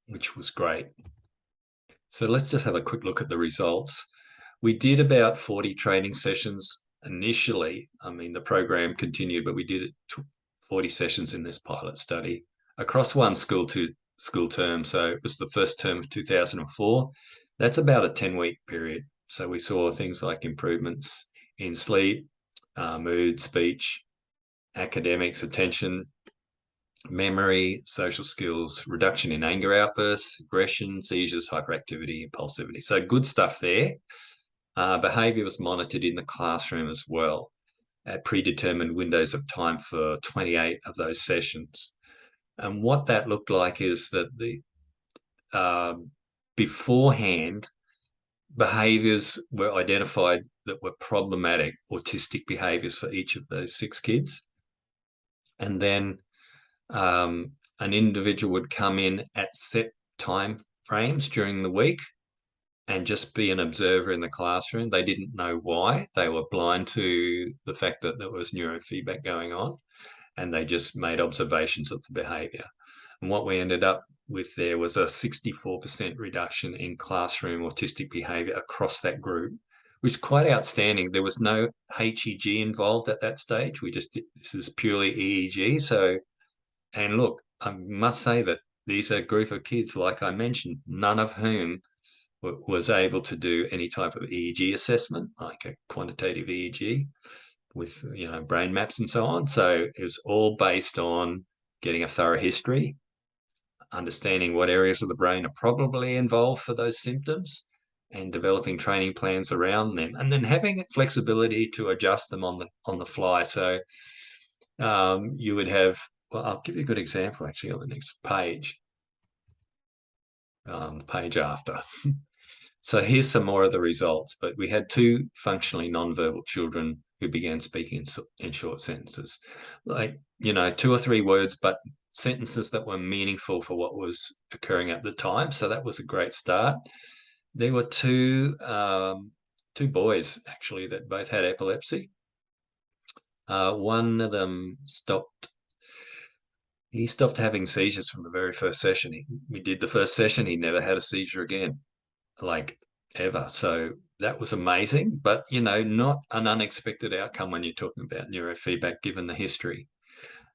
which was great. So let's just have a quick look at the results. We did about 40 training sessions initially. I mean, the program continued, but we did 40 sessions in this pilot study across one school term. So it was the first term of 2004. That's about a 10-week period. So we saw things like improvements in sleep, mood, speech, academics, attention, memory, social skills, reduction in anger outbursts, aggression, seizures, hyperactivity, impulsivity. So good stuff there. Behaviour was monitored in the classroom as well at predetermined windows of time for 28 of those sessions. And what that looked like is that beforehand, behaviours were identified that were problematic, autistic behaviours for each of those 6 kids. And then an individual would come in at set time frames during the week and just be an observer in the classroom. They didn't know why. They were blind to the fact that there was neurofeedback going on, and they just made observations of the behaviour. And what we ended up with there was a 64% reduction in classroom autistic behaviour across that group, which is quite outstanding. There was no HEG involved at that stage. We just did, this is purely EEG. So, and look, I must say that these are a group of kids, like I mentioned, none of whom was able to do any type of EEG assessment, like a quantitative EEG with, you know, brain maps and so on. So it was all based on getting a thorough history, understanding what areas of the brain are probably involved for those symptoms, and developing training plans around them, and then having flexibility to adjust them on the fly. So you would have, well, I'll give you a good example actually on the next page, the page after. So here's some more of the results, but we had 2 functionally nonverbal children who began speaking in short sentences, like, you know, 2 or 3 words, but sentences that were meaningful for what was occurring at the time. So that was a great start. There were two boys actually that both had epilepsy. One of them stopped. He stopped having seizures from the very first session. We did the first session. He never had a seizure again, like ever. So that was amazing, but, you know, not an unexpected outcome when you're talking about neurofeedback, given the history.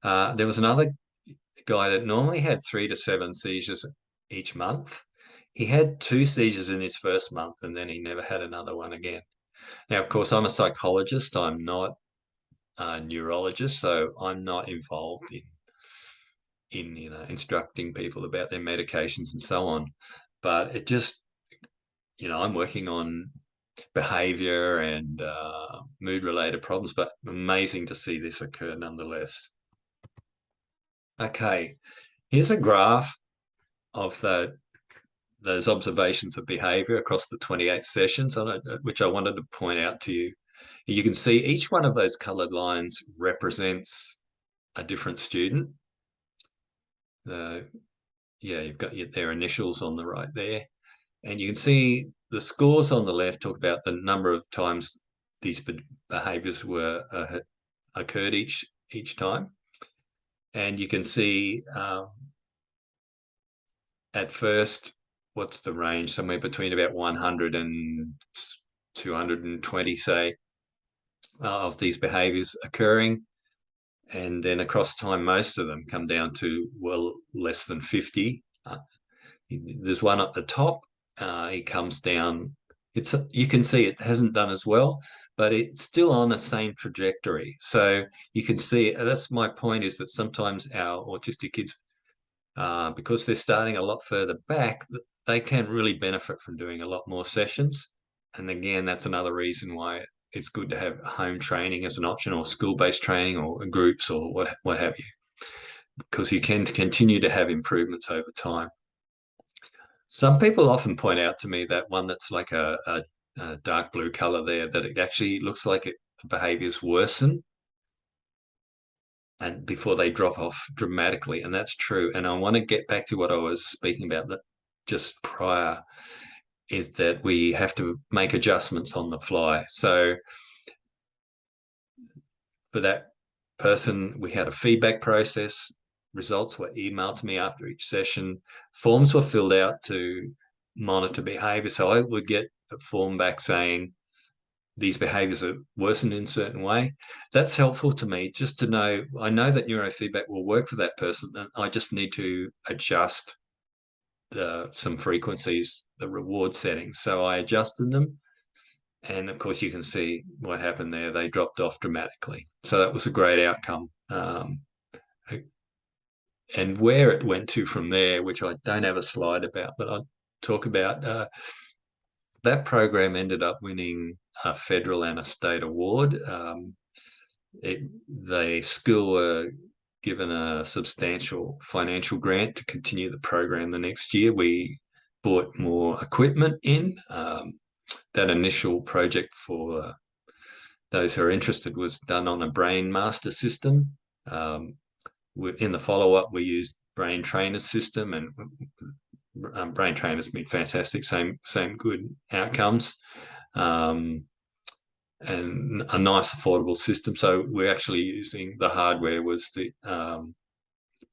There was another guy that normally had 3 to 7 seizures each month. He had 2 seizures in his first month, and then he never had another one again. Now, of course, I'm a psychologist. I'm not a neurologist, so I'm not involved in you know, instructing people about their medications and so on. But it just, you know, I'm working on behavior and mood-related problems, but amazing to see this occur nonetheless. Okay, here's a graph of those observations of behavior across the 28 sessions, which I wanted to point out to you. You can see each one of those colored lines represents a different student. Yeah, you've got their initials on the right there. And you can see the scores on the left talk about the number of times these behaviors were occurred each time. And you can see at first, what's the range? Somewhere between about 100 and 220, say, of these behaviors occurring. And then across time, most of them come down to, well, less than 50. There's one at the top. It comes down. You can see it hasn't done as well, but it's still on the same trajectory. So you can see, that's my point, is that sometimes our autistic kids, because they're starting a lot further back, they can really benefit from doing a lot more sessions. And again, that's another reason why it's good to have home training as an option, or school-based training, or groups, or what have you, because you can continue to have improvements over time. Some people often point out to me that one that's like a dark blue color there, that it actually looks like the behaviors worsen and before they drop off dramatically. And that's true. And I want to get back to what I was speaking about that just prior, is that we have to make adjustments on the fly. So for that person, we had a feedback process. Results were emailed to me after each session. Forms were filled out to monitor behavior. So I would get a form back saying these behaviors are worsened in a certain way. That's helpful to me, just to know. I know that neurofeedback will work for that person. I just need to adjust some frequencies, the reward settings. So I adjusted them. And of course, you can see what happened there. They dropped off dramatically. So that was a great outcome. And where it went to from there, which I don't have a slide about, but I'll talk about, that program ended up winning a federal and a state award. The school were given a substantial financial grant to continue the program the next year. We bought more equipment in. That initial project, for those who are interested, was done on a brain master system. In the follow-up, we used brain trainer system, and brain trainers have been fantastic, same good outcomes, and a nice affordable system. So we're actually using the hardware was the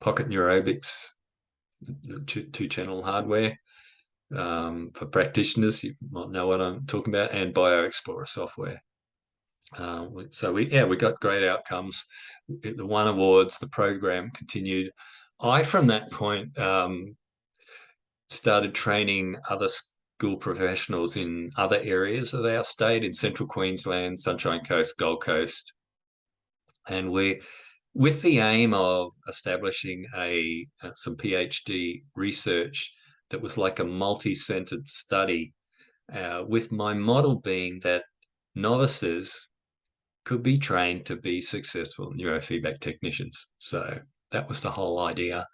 Pocket Neurobics, the two-channel hardware for practitioners. You might know what I'm talking about, and BioExplorer software. So we got great outcomes. The won awards, the program continued. From that point, started training other school professionals in other areas of our state, in Central Queensland, Sunshine Coast, Gold Coast. And we, with the aim of establishing some PhD research that was like a multi-centered study, with my model being that novices could be trained to be successful neurofeedback technicians. So that was the whole idea.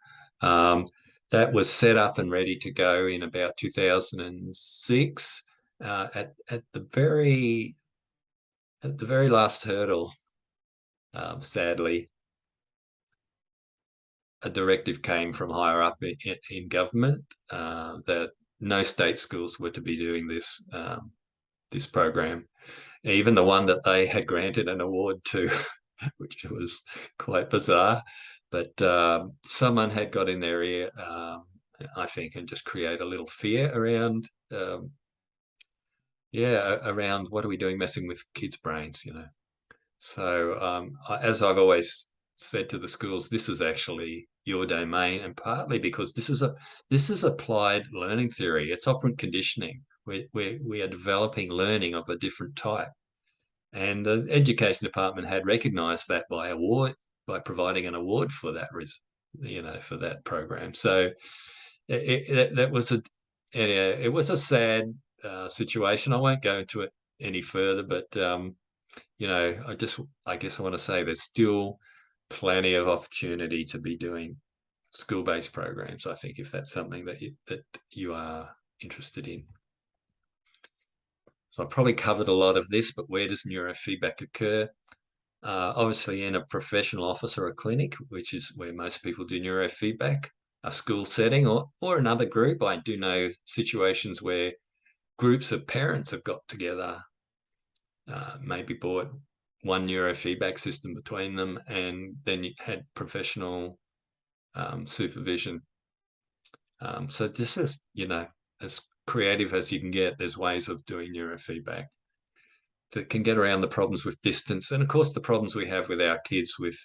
That was set up and ready to go in about 2006. At the very last hurdle, sadly, a directive came from higher up in government that no state schools were to be doing this program. Even the one that they had granted an award to, which was quite bizarre. But someone had got in their ear, I think, and just create a little fear around, around what are we doing messing with kids' brains, So as I've always said to the schools, this is actually your domain, and partly because this is applied learning theory. It's operant conditioning. We are developing learning of a different type. And the education department had recognised that by providing an award for that, for that program. So it was a sad situation. I won't go into it any further, but I guess I want to say there's still plenty of opportunity to be doing school-based programs, I think, if that's something that you are interested in. So I've probably covered a lot of this, but where does neurofeedback occur? Obviously in a professional office or a clinic, which is where most people do neurofeedback, a school setting or another group. I do know situations where groups of parents have got together, maybe bought one neurofeedback system between them, and then you had professional supervision. So this is, as creative as you can get. There's ways of doing neurofeedback that can get around the problems with distance, and of course the problems we have with our kids with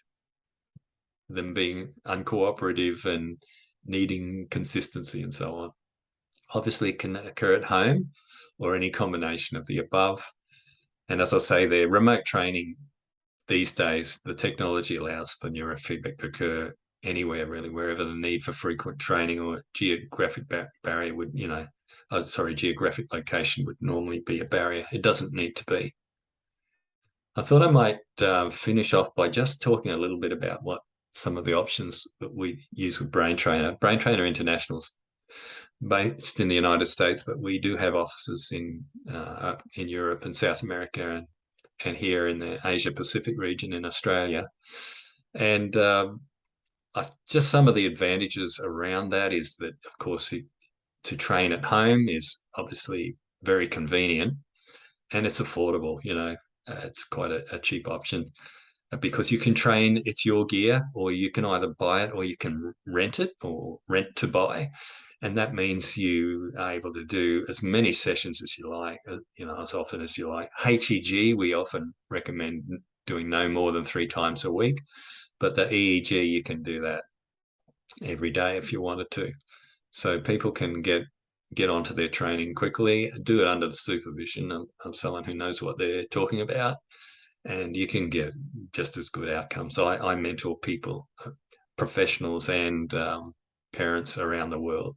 them being uncooperative and needing consistency and so on. Obviously it can occur at home or any combination of the above. And as I say there, remote training these days, the technology allows for neurofeedback to occur anywhere, really, wherever the need for frequent training or geographic barrier would, geographic location would normally be a barrier. It doesn't need to be. I thought I might finish off by just talking a little bit about what some of the options that we use with Brain Trainer. Brain Trainer International's based in the United States, but we do have offices in Europe and South America and here in the Asia Pacific region in Australia. And just some of the advantages around that is that, of course, to train at home is obviously very convenient and it's affordable. It's quite a cheap option because you can train, it's your gear, or you can either buy it or you can rent it or rent to buy. And that means you are able to do as many sessions as you like, as often as you like. HEG, we often recommend doing no more than 3 times a week, but the EEG, you can do that every day if you wanted to. So people can get onto their training quickly, do it under the supervision of someone who knows what they're talking about, and you can get just as good outcomes. I mentor people, professionals and parents around the world,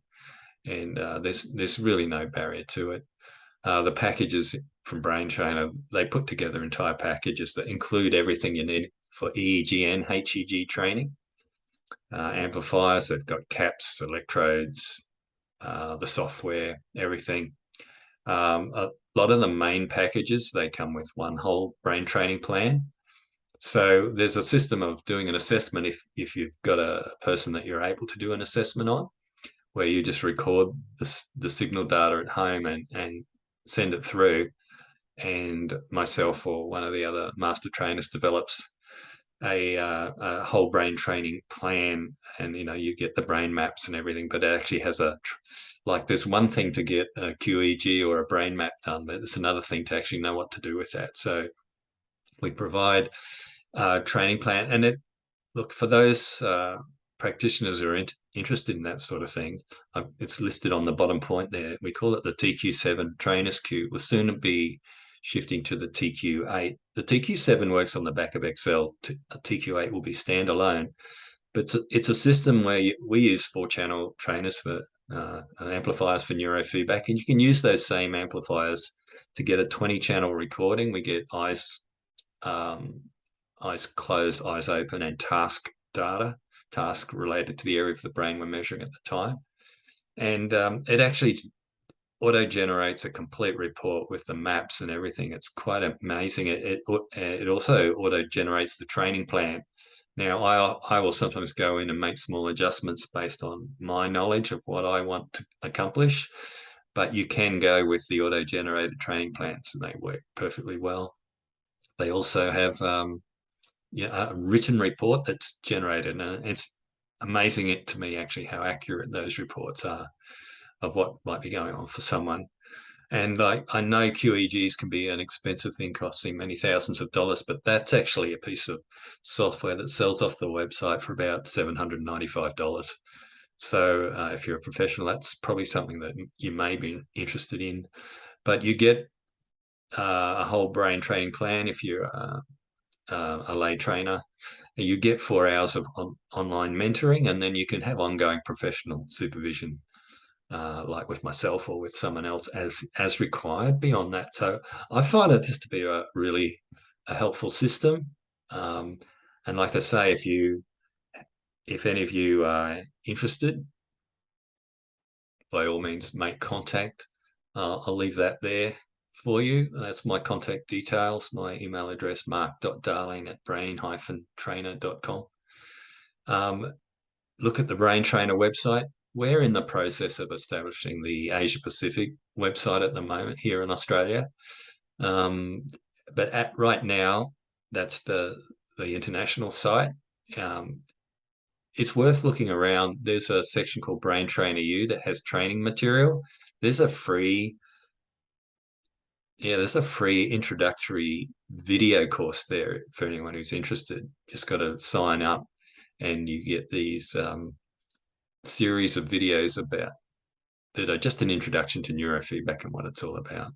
and there's really no barrier to it. The packages from Brain Trainer, they put together entire packages that include everything you need for EEG and HEG training. Amplifiers, they've got caps, electrodes, the software, everything. A lot of the main packages, they come with one whole brain training plan. So there's a system of doing an assessment if you've got a person that you're able to do an assessment on. where you just record the signal data at home and send it through. And myself or one of the other master trainers develops a whole brain training plan, and you get the brain maps and everything, but it actually has like there's one thing to get a QEG or a brain map done, but it's another thing to actually know what to do with that. So we provide a training plan, and look, for those practitioners who are interested in that sort of thing, it's listed on the bottom point there. We call it the TQ7 Trainers Queue. We'll soon be shifting to the TQ8. The TQ7 works on the back of Excel. TQ8 will be standalone, but it's a system where we use 4-channel trainers for amplifiers for neurofeedback, and you can use those same amplifiers to get a 20-channel recording. We get eyes closed, eyes open, and task data, task related to the area of the brain we're measuring at the time. And it actually auto-generates a complete report with the maps and everything. It's quite amazing. It also auto-generates the training plan. Now, I will sometimes go in and make small adjustments based on my knowledge of what I want to accomplish, but you can go with the auto-generated training plans, and they work perfectly well. They also have a written report that's generated, and it's amazing to me actually how accurate those reports are of what might be going on for someone. And I know QEGs can be an expensive thing, costing many thousands of dollars, but that's actually a piece of software that sells off the website for about $795. So if you're a professional, that's probably something that you may be interested in. But you get a whole brain training plan if you're a lay trainer. You get 4 hours of online mentoring, and then you can have ongoing professional supervision, like with myself or with someone else as required beyond that. So I find this to be a really helpful system. And like I say, if any of you are interested, by all means, make contact. I'll leave that there for you. That's my contact details, my email address, mark.darling@brain-trainer.com. Look at the Brain Trainer website. We're in the process of establishing the Asia Pacific website at the moment here in Australia. But right now, that's the international site. It's worth looking around. There's a section called Brain Trainer U that has training material. There's a free introductory video course there for anyone who's interested. Just got to sign up, and you get these series of videos that are just an introduction to neurofeedback and what it's all about.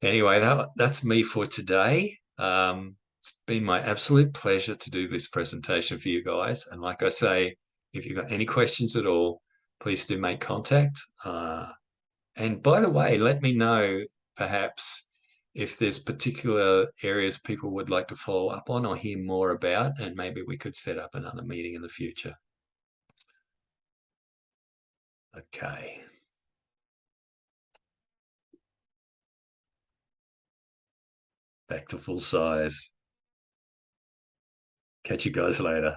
Anyway, that's me for today. It's been my absolute pleasure to do this presentation for you guys. And like I say, if you've got any questions at all, please do make contact. And by the way, let me know perhaps if there's particular areas people would like to follow up on or hear more about, and maybe we could set up another meeting in the future. Okay. Back to full size. Catch you guys later.